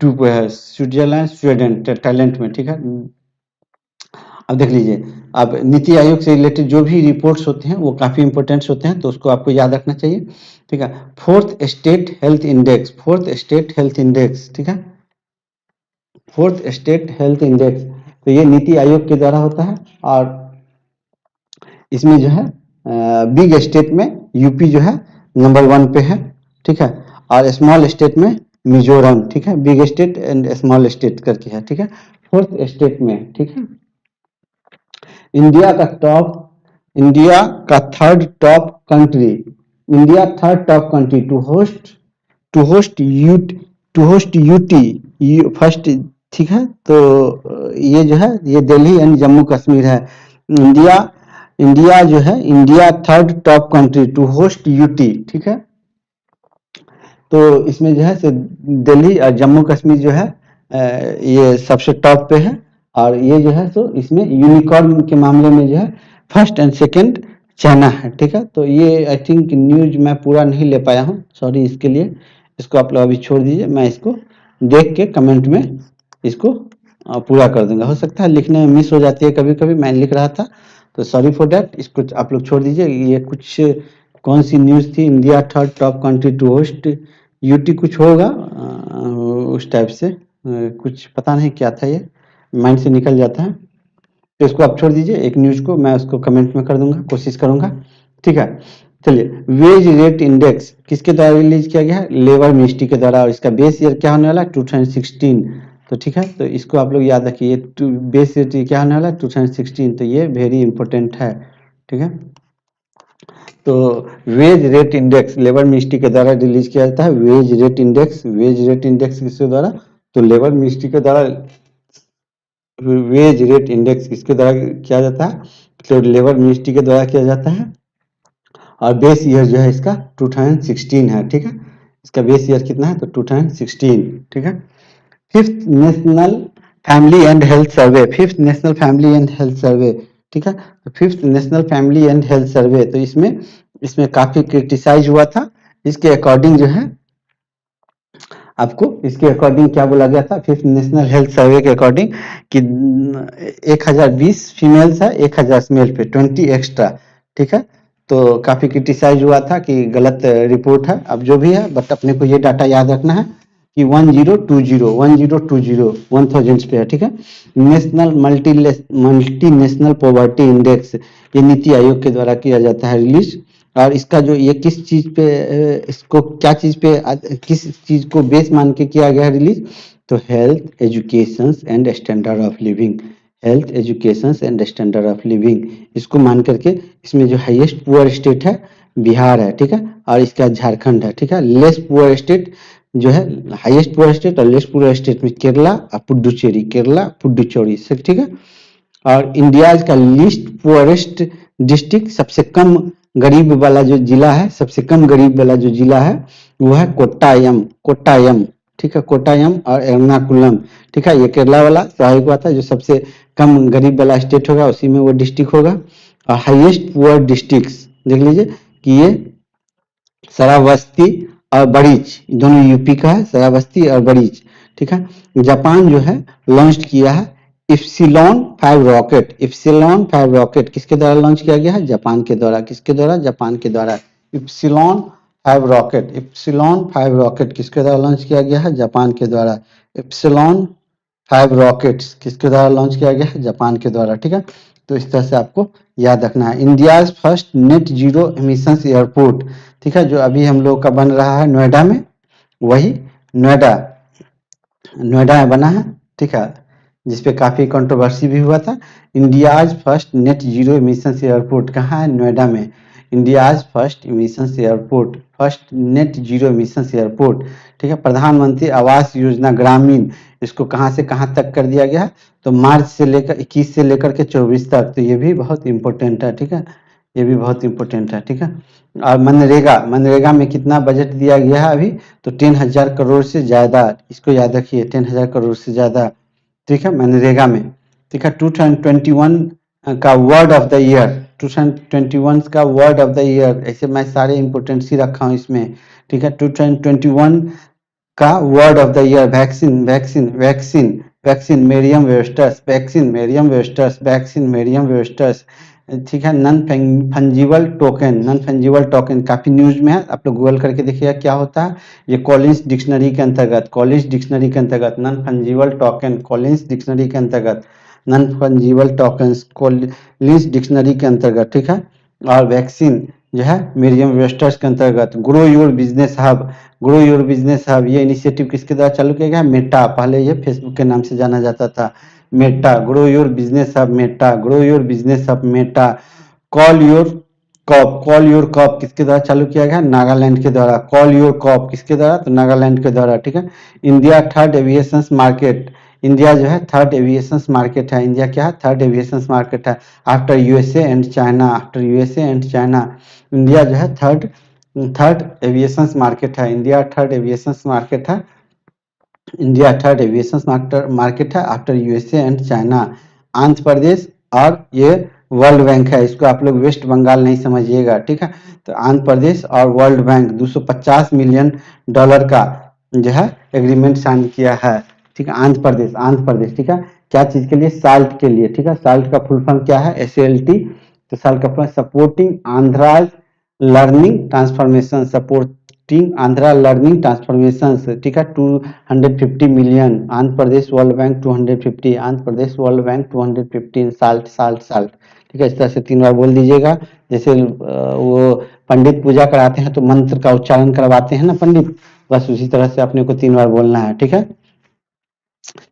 2 पे है, स्विट्जरलैंड स्वीडन टैलेंट में, ठीक है। अब देख लीजिए, अब नीति आयोग से रिलेटेड जो भी रिपोर्ट्स होते हैं वो काफी इंपॉर्टेंट होते हैं, तो उसको आपको याद रखना चाहिए, ठीक है। 4th state health index, 4th state health index, ठीक है, 4th स्टेट हेल्थ इंडेक्स, तो ये नीति आयोग के द्वारा होता है। और इसमें जो है बिग स्टेट में यूपी जो है नंबर 1 पे है, ठीक है। और स्मॉल स्टेट में मिजोरम, ठीक है, big state and small state करके है, ठीक है। 4th स्टेट में, ठीक है। इंडिया इंडिया का third top country, India third top country to host UT first, ठीक है। तो ये जो है ये दिल्ली एंड जम्मू कश्मीर है। इंडिया जो है India third top country to host UT, ठीक है। तो इसमें जो है दिल्ली और जम्मू कश्मीर जो है ये सबसे टॉप पे है। और ये जो है तो इसमें यूनिकॉर्न के मामले में जो है फर्स्ट एंड सेकंड चाइना है, ठीक है। तो ये आई थिंक न्यूज मैं पूरा नहीं ले पाया हूँ, सॉरी इसके लिए, इसको आप लोग अभी छोड़ दीजिए, मैं इसको देख के कमेंट में इसको पूरा कर दूंगा। हो सकता है लिखने में मिस हो जाती है कभी कभी, मैं लिख रहा था, तो सॉरी फॉर दैट, इसको आप लोग छोड़ दीजिए। ये कुछ कौन सी न्यूज थी, India third top country to host UT कुछ होगा उस टाइप से, कुछ पता नहीं क्या था, ये माइंड से निकल जाता है, तो इसको आप छोड़ दीजिए। एक न्यूज को मैं उसको कमेंट में कर दूंगा, कोशिश करूंगा, ठीक है। चलिए, वेज रेट इंडेक्स किसके द्वारा रिलीज किया गया है, लेबर मिनिस्ट्री के द्वारा, और इसका बेस ईयर क्या होने वाला है 2016, तो ठीक है। तो इसको आप लोग याद रखिए, बेस ईयर क्या होने वाला है 2016, तो ये वेरी इंपॉर्टेंट है, ठीक है। तो wage rate index labour ministry के द्वारा रिलीज किया जाता है, wage rate index, wage rate index किसके द्वारा, तो लेबर मिनिस्ट्री के द्वारा वेज रेट इंडेक्स किसके द्वारा किया जाता है, तो लेबर मिनिस्ट्री के द्वारा किया जाता है। और बेस ईयर जो है इसका 2016 है, ठीक है। इसका बेस ईयर कितना है, तो 2016, ठीक है। Fifth national family and health survey, fifth national family and health survey, ठीक है। तो fifth national family and health survey, तो इसमें काफी क्रिटिसाइज हुआ था। इसके अकॉर्डिंग जो है आपको, इसके अकॉर्डिंग क्या बोला गया था, फिफ्थ नेशनल हेल्थ सर्वे के अकॉर्डिंग कि 1020 फीमेल्स है 1000 मेल पे 20 एक्स्ट्रा, ठीक है। तो काफी क्रिटिसाइज हुआ था कि गलत रिपोर्ट है, अब जो भी है, बट अपने को ये डाटा याद रखना है कि 1020 1000 पे है, ठीक है। National multi national poverty index, ये नीति आयोग के द्वारा किया जाता है रिलीज। और इसका जो ये किस चीज पे, इसको क्या चीज पे, किस चीज को बेस मान के किया गया है रिलीज, तो health education and standard of living, health education and standard of living, इसको मान करके इसमें जो हाईएस्ट पुअर स्टेट है बिहार है, ठीक है। और इसका झारखंड है, ठीक है। लेस पुअर स्टेट जो है, हाईएस्ट पुअर स्टेट और लेस पुअर स्टेट में केरला और पुडुचेरी, केरला पुडुचेरी, ठीक है। और इंडिया का लीस्ट पुअरेस्ट डिस्ट्रिक्ट, सबसे कम गरीब वाला जो जिला है, सबसे कम गरीब वाला जो जिला है वो है कोट्टायम। कोट्टायम, ठीक है, कोट्टायम और एर्नाकुलम, ठीक है, ये केरला वाला स्वाभाविक बात है, जो सबसे कम गरीब वाला स्टेट होगा उसी में वो डिस्ट्रिक्ट होगा। और हाईएस्ट पुअर डिस्ट्रिक्ट देख लीजिए कि ये श्रावस्ती और बड़ीच, दोनों यूपी का है, श्रावस्ती और बड़ीच, ठीक है। जापान जो है लॉन्च किया है इप्सिलॉन 5 रॉकेट। इप्सिलॉन 5 रॉकेट किसके द्वारा लॉन्च किया गया है? जापान के द्वारा। किसके द्वारा? जापान के द्वारा। इप्सिलॉन 5 रॉकेट, इप्सिलॉन 5 रॉकेट किसके द्वारा लॉन्च किया गया है? जापान के द्वारा। इप्सिलॉन 5 रॉकेट्स किसके द्वारा लॉन्च किया गया है? जापान के द्वारा, ठीक है। तो इस तरह से आपको याद रखना है। India first net zero emissions airport, ठीक है, जो अभी हम लोग का बन रहा है नोएडा में, वही नोएडा नोएडा में बना है, ठीक है, जिसपे काफी कंट्रोवर्सी भी हुआ था। India's first net zero emissions airport कहाँ है? नोएडा में। India's first emissions airport, first net zero emissions airport, ठीक है। प्रधानमंत्री आवास योजना ग्रामीण, इसको कहाँ से कहाँ तक कर दिया गया? तो मार्च से लेकर 21 से लेकर के 24 तक। तो ये भी बहुत इंपॉर्टेंट है, ठीक है, ये भी बहुत इंपॉर्टेंट है, ठीक है। और मनरेगा, मनरेगा में कितना बजट दिया गया है अभी? तो 10,000 करोड़ से ज्यादा, इसको याद रखिए, 10,000 करोड़ से ज्यादा, ठीक है, मनरेगा में, ठीक है। 2021 का वर्ड ऑफ द ईयर, 2021 का वर्ड ऑफ द ईयर, ऐसे मैं सारे इंपोर्टेंट ही रखा हूँ इसमें, ठीक है। 2021 का word of the year vaccine, vaccine, vaccine, vaccine मेरियम wasters, vaccine मेरियम wasters, vaccine मेरियम wasters, ठीक है। Non fungible token, non fungible token काफी न्यूज में है, आप लोग गूगल करके देखिएगा क्या होता है। ये कॉलिंस डिक्शनरी के अंतर्गत, कॉलिंस डिक्शनरी के अंतर्गत non fungible token, Collins dictionary के अंतर्गत non fungible tokens, Collins dictionary के अंतर्गत, ठीक है। और वैक्सीन जो है मीडियम वेस्टर्स के अंतर्गत। Grow your business hub, grow your business hub, ये इनिशिएटिव किसके द्वारा चालू किया गया? मेटा, पहले ये फेसबुक के नाम से जाना जाता था। Meta, grow your business hub Meta, grow your business hub Meta. Call your cop, call your cop किसके द्वारा चालू किया गया? नागालैंड के द्वारा। कॉल योर कॉप किसके द्वारा? तो नागालैंड के द्वारा, ठीक है। India third aviation market, India जो है थर्ड एविएशन मार्केट है। इंडिया क्या है? थर्ड एविएशन मार्केट है after USA and China, after USA and China. India जो है थर्ड थर्ड एविएशन मार्केट है। इंडिया थर्ड एविएशन मार्केट है। इंडिया थर्ड एविएशन मार्केट है after USA and China. Andhra Pradesh, और ये वर्ल्ड बैंक है, इसको आप लोग वेस्ट बंगाल नहीं समझिएगा, ठीक है। तो आंध्र प्रदेश और वर्ल्ड बैंक 250 मिलियन डॉलर का जो है एग्रीमेंट साइन किया है, ठीक है। आंध्र प्रदेश, आंध्र प्रदेश, ठीक है। क्या चीज के लिए? साल्ट के लिए, ठीक है। साल्ट का फुल फॉर्म क्या है? SALT। तो साल्ट का full supporting Andhra's learning transformation, supporting Andhra learning transformation, ठीक है। 250 million, Andhra Pradesh world bank 250, Andhra Pradesh world bank 215, SALT SALT SALT, ठीक है। इस तरह से 3 बार बोल दीजिएगा। जैसे वो पंडित पूजा कराते हैं तो मंत्र का उच्चारण करवाते हैं ना पंडित, बस उसी तरह से अपने को 3 बार बोलना है, ठीक है।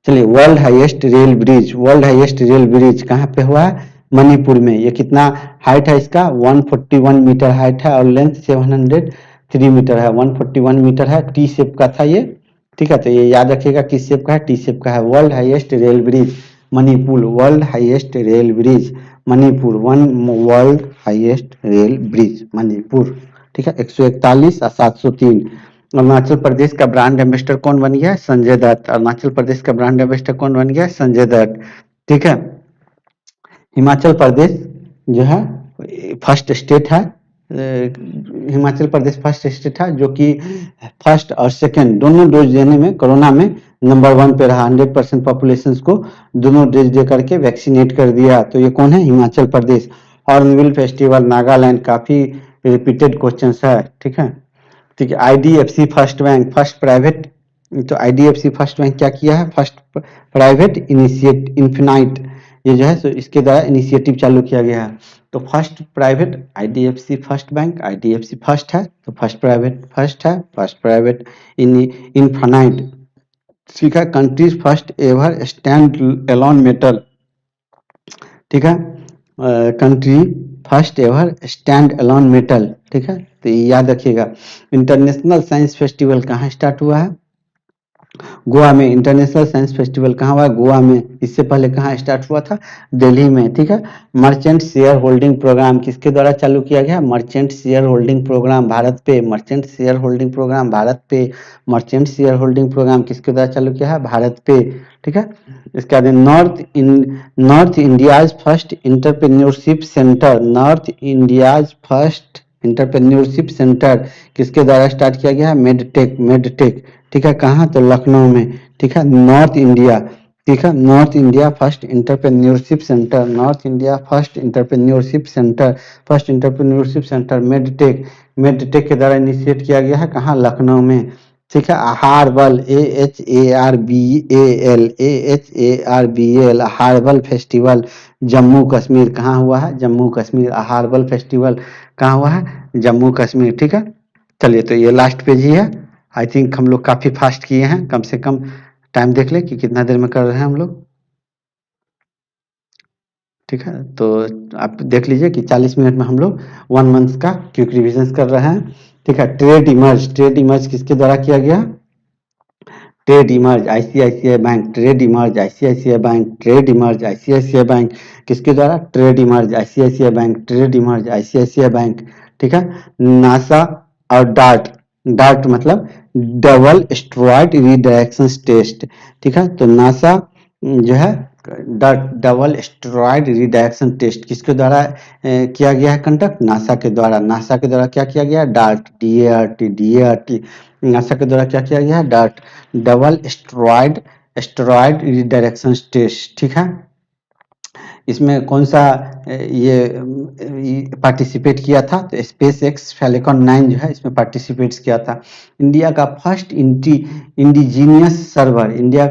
चलिए, world highest rail bridge, world highest rail bridge कहाँ पे हुआ है? मणिपुर में। ये कितना हाइट है इसका? 141 मीटर हाइट है और लेंथ 703 मीटर है। 141 मीटर है, टी शेप का था ये, ठीक है। तो ये याद रखिएगा किस शेप का है? टी शेप का है। World highest rail bridge Manipur, world highest rail bridge Manipur, world highest rail bridge Manipur, ठीक है। 141 और 703। अरुणाचल प्रदेश का ब्रांड एम्बेसडर कौन बन गया? संजय दत्त। अरुणाचल प्रदेश का ब्रांड एम्बेसडर कौन बन गया? संजय दत्त, ठीक है। हिमाचल प्रदेश जो है फर्स्ट स्टेट है, हिमाचल प्रदेश फर्स्ट स्टेट है जो कि फर्स्ट और सेकंड दोनों डोज देने में कोरोना में नंबर 1 पे रहा। 100% पॉपुलेशन को दोनों डोज दे करके वैक्सीनेट कर दिया। तो ये कौन है? हिमाचल प्रदेश। हॉर्नबिल फेस्टिवल नागालैंड, काफी रिपीटेड क्वेश्चन है, ठीक है, ठीक है। IDFC first bank, first private, तो IDFC फर्स्ट बैंक क्या किया है? फर्स्ट प्राइवेट इनिशिएट इन्फिनाइट, ये जो है सो इसके द्वारा इनिशिएटिव चालू किया गया है। तो first private IDFC first bank, IDFC first है तो फर्स्ट प्राइवेट फर्स्ट है, फर्स्ट प्राइवेट इन्फिनाइट, ठीक है। Countries first ever standalone metal, ठीक है। Country first ever standalone metal, ठीक है। तो ये याद रखिएगा। इंटरनेशनल साइंस फेस्टिवल कहाँ स्टार्ट हुआ है? गोवा में इंटरनेशनल साइंस फेस्टिवल कहाँ हुआ? गोवा में। इससे पहले कहाँ स्टार्ट हुआ था? दिल्ली में, ठीक है। मर्चेंट शेयर होल्डिंग प्रोग्राम किसके द्वारा चालू किया गया? Merchant share holding program BharatPe. Merchant share holding program BharatPe. Merchant share holding programme किसके द्वारा चालू किया है? भारत पे, ठीक है। इसके बाद north India's first entrepreneurship centre, north India's first entrepreneurship centre किसके द्वारा स्टार्ट किया गया है? मेडटेक, मेडटेक, ठीक है। कहाँ? तो लखनऊ में, ठीक है। नॉर्थ इंडिया, ठीक है, north India first entrepreneurship centre, north India first entrepreneurship centre, first entrepreneurship centre medtech, medtech के द्वारा इनिशिएट किया गया है। कहाँ? लखनऊ में, ठीक है। Herbal, AHARBAL, AHARBAL, herbal festival Jammu Kashmir कहाँ हुआ है? जम्मू कश्मीर। हार्बल फेस्टिवल कहाँ हुआ है? जम्मू कश्मीर, ठीक है। चलिए, तो ये लास्ट पेज ही है। आई थिंक हम लोग काफी फास्ट किए हैं, कम से कम टाइम देख ले कि कितना देर में कर रहे हैं हम लोग, ठीक है। तो आप देख लीजिए कि 40 मिनट में हम लोग 1 मंथ का क्विक रिविजन कर रहे हैं, ठीक है। ट्रेड इमर्ज, ट्रेड इमर्ज किसके द्वारा किया गया? Trade emerge ICICI bank, trade emerge ICICI bank, trade emerge ICICI bank किसके द्वारा? Trade emerge ICICI bank, trade emerge ICICI bank, ठीक है। नासा और डार्ट, डार्ट मतलब डबल स्टेरॉयड रिडायरेक्शन टेस्ट, ठीक है। तो नासा जो है डबल स्टेरॉयड रिडायरेक्शन टेस्ट किसके द्वारा किया गया है कंडक्ट? नासा के द्वारा। नासा के द्वारा क्या किया गया? डार्ट, DART, DART, नासा के द्वारा क्या किया गया है? DART, double steroid redirection test, ठीक है। इसमें कौन सा ये पार्टिसिपेट किया था? तो स्पेस एक्स फैल्कन 9 जो है इसमें पार्टिसिपेट किया था। इंडिया का first indigenous server, India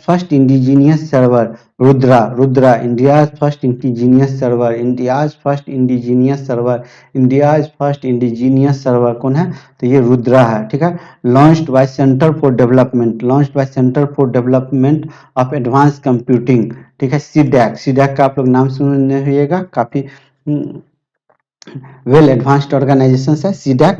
first indigenous server Rudra, Rudra India first indigenous server, India first indigenous server, India first indigenous server कौन है? तो ये रुद्रा है, ठीक है। Launched by centre for development, launched by centre for development of advance computing, ठीक है। CDAC, CDAC का आप लोग नाम सुने होइएगा, काफी वेल एडवांस्ड ऑर्गेनाइजेशन है CDAC,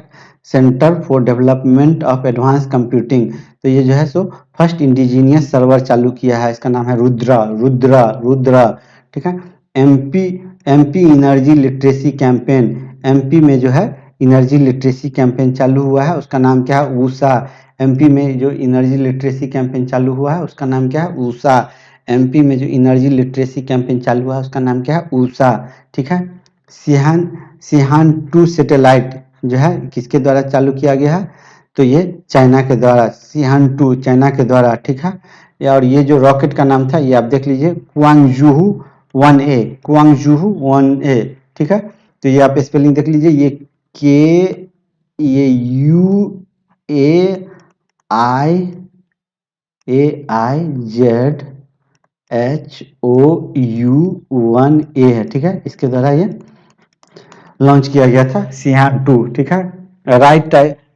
centre for development of advance computing. तो ये जो है सो फर्स्ट इंडिजीनियस सर्वर चालू किया है, इसका नाम है रुद्रा, रुद्रा, रुद्रा, ठीक है। MP MP energy literacy campaign, MP में जो है इनर्जी लिटरेसी कैंपेन चालू हुआ है, उसका नाम क्या है? ऊषा। एमपी में जो इनर्जी लिटरेसी कैंपेन चालू हुआ है उसका नाम क्या है? ऊषा। एमपी में जो इनर्जी लिटरेसी कैंपेन चालू हुआ है उसका नाम क्या है? ऊषा, ठीक है। सिहान सिहान 2 सैटेलाइट जो है किसके द्वारा चालू किया गया है? तो ये चाइना के द्वारा, सिहान 2 चाइना के द्वारा, ठीक है। और ये जो रॉकेट का नाम था ये आप देख लीजिए, क्वांगजूहू 1A, क्वांगजूहू 1A, ठीक है। तो ये आप स्पेलिंग देख लीजिए, ये UAIZHOU1A है, ठीक है। इसके द्वारा ये लॉन्च किया गया था, सिहान 2, ठीक है।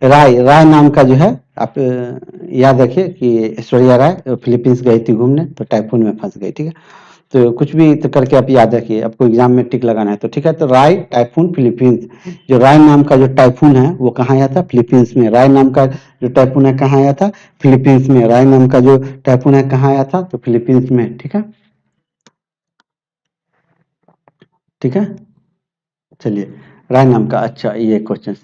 राय नाम का जो है आप याद रखिए कि ऐश्वर्या राय फिलीपींस गई थी घूमने तो टाइफून में फंस गई, ठीक है। तो कुछ भी तो करके आप याद रखिए, आपको एग्जाम में टिक लगाना है तो, ठीक है। तो राय टाइफून फिलीपींस, जो राय नाम का जो टाइफून है वो कहाँ आया था? फिलीपींस में। राय नाम का जो टाइफून है कहाँ आया था? फिलीपींस में। राय नाम का जो टाइफून है कहाँ आया था? तो फिलीपींस में, ठीक है, ठीक है। चलिए, राय नाम का, अच्छा ये question,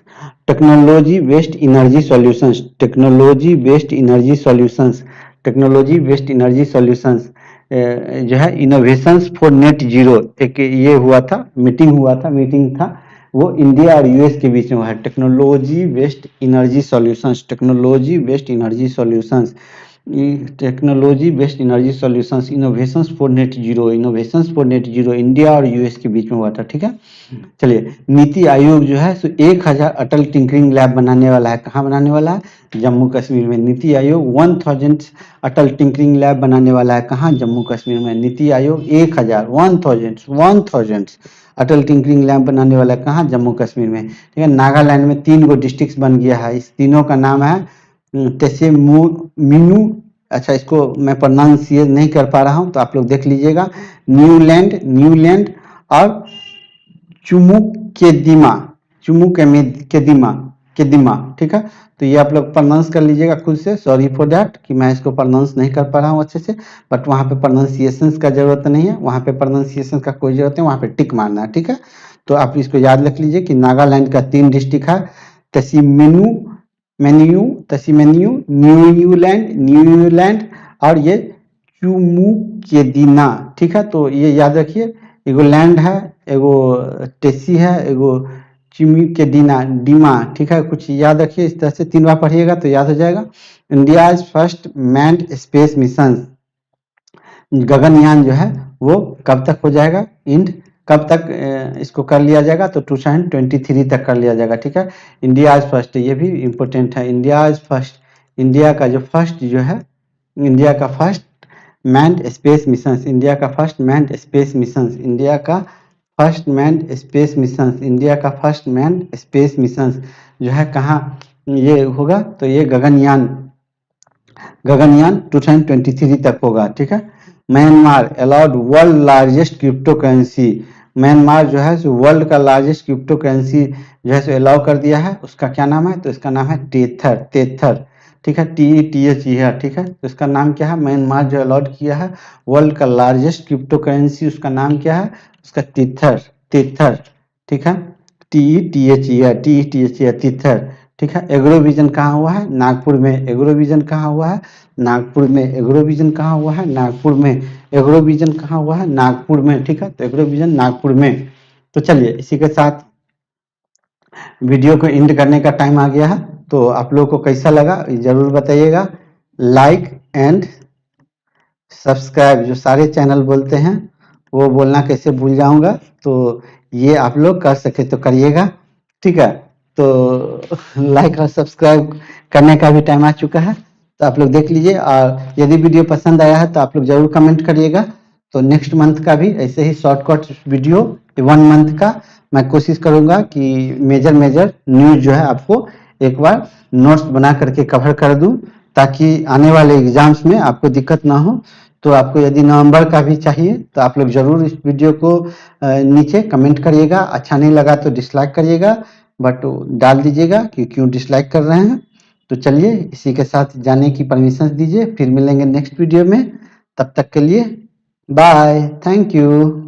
technology waste energy solutions, technology waste energy solutions, technology waste energy solutions जो है इनोवेशंस फॉर नेट जीरो, एक ये हुआ था, मीटिंग था वो इंडिया और यूएस के बीच में हुआ है। Technology waste energy solutions, technology waste energy solutions, technology based energy solutions, innovations for net zero, innovations for net zero India और यूएस के बीच में हुआ था, ठीक है। चलिए, नीति आयोग जो है सो 1000 अटल टिंकरिंग लैब बनाने वाला है, कहाँ बनाने वाला है? जम्मू कश्मीर में। नीति आयोग 1000 अटल टिंकरिंग लैब बनाने वाला है, कहाँ? जम्मू कश्मीर में। नीति आयोग 1000 अटल टिंकरिंग लैब बनाने वाला है, कहाँ? जम्मू कश्मीर में, ठीक है। नागालैंड में 3 गो डिस्ट्रिक्ट बन गया है, इस तीनों का नाम है तेसे मीनू, अच्छा इसको मैं प्रोनाउंसिएट नहीं कर पा रहा हूं तो आप लोग देख लीजिएगा, न्यूलैंड और चुमुकेदिमा, चुमुकेदिमा, केदिमा, ठीक है। तो ये आप लोग प्रोनाउंस कर लीजिएगा खुद से, सॉरी फॉर दैट कि मैं इसको प्रोनाउंस नहीं कर पा रहा हूँ अच्छे से, बट वहाँ पे प्रोनाउंसिएशन का जरूरत नहीं है, वहाँ पे प्रोनाउंसिएशन का कोई जरूरत नहीं, वहाँ पे टिक मारना है, ठीक है। तो आप इसको याद रख लीजिए कि नागालैंड का 3 डिस्ट्रिक्ट है, तसीमेनु मेन्यू तसीमेन्यू, न्यूलैंड और ये चुमुकेदिना, ठीक है। तो ये याद रखिए, एगो लैंड है, एगो टेसी है, एगो चिमुकेदिना डीमा, ठीक है। कुछ याद रखिए, इस तरह से 3 बार पढ़िएगा तो याद हो जाएगा। India's first manned space mission, Gaganyaan जो है वो कब तक हो जाएगा, कब तक इसको कर लिया जाएगा, तो 2023 तक कर लिया जाएगा, ठीक है। इंडिया फर्स्ट, ये भी इम्पोर्टेंट है, इंडिया फर्स्ट, इंडिया का जो फर्स्ट जो है, इंडिया का first manned space mission, India का first manned space mission, India का first manned space mission, India का फर्स्ट मैन्ड स्पेस मिशन जो है कहाँ ये होगा, तो ये गगनयान 2023 तक होगा, ठीक है। Myanmar allowed world largest crypto currency, Myanmar जो है वर्ल्ड का लार्जेस्ट क्रिप्टो करेंसी जो है अलाउ कर दिया है, उसका क्या नाम है, तो इसका नाम है टेथर, ठीक है, TETH है, ठीक है। तो इसका नाम क्या है, म्यांमार जो अलाउड किया है वर्ल्ड का लार्जेस्ट क्रिप्टो करेंसी, उसका नाम क्या है, उसका टेथर, ठीक है, TETH है, टेथर, ठीक है। एग्रोविजन कहाँ हुआ है, नागपुर में, एग्रोविजन कहाँ हुआ है, नागपुर में, एग्रोविजन कहाँ हुआ है, नागपुर में, एग्रोविजन कहाँ हुआ है, नागपुर में, ठीक है। तो एग्रोविजन नागपुर में। तो चलिए इसी के साथ वीडियो को एंड करने का टाइम आ गया है, तो आप लोगों को कैसा लगा जरूर बताइएगा। लाइक एंड सब्सक्राइब जो सारे चैनल बोलते हैं वो बोलना कैसे भूल जाऊंगा, तो ये आप लोग कर सके तो करिएगा, ठीक है। तो लाइक और सब्सक्राइब करने का भी टाइम आ चुका है, तो आप लोग देख लीजिए, और यदि वीडियो पसंद आया है तो आप लोग जरूर कमेंट करिएगा। तो नेक्स्ट मंथ का भी ऐसे ही शॉर्टकट वीडियो 1 मंथ का मैं कोशिश करूंगा कि मेजर न्यूज जो है आपको एक बार नोट्स बना करके कवर कर दूं, ताकि आने वाले एग्जाम्स में आपको दिक्कत ना हो। तो आपको यदि नवंबर का भी चाहिए तो आप लोग जरूर इस वीडियो को नीचे कमेंट करिएगा, अच्छा नहीं लगा तो डिसलाइक करिएगा, बट डाल दीजिएगा कि क्यों डिसलाइक कर रहे हैं। तो चलिए इसी के साथ जाने की परमिशन दीजिए, फिर मिलेंगे नेक्स्ट वीडियो में, तब तक के लिए बाय, थैंक यू।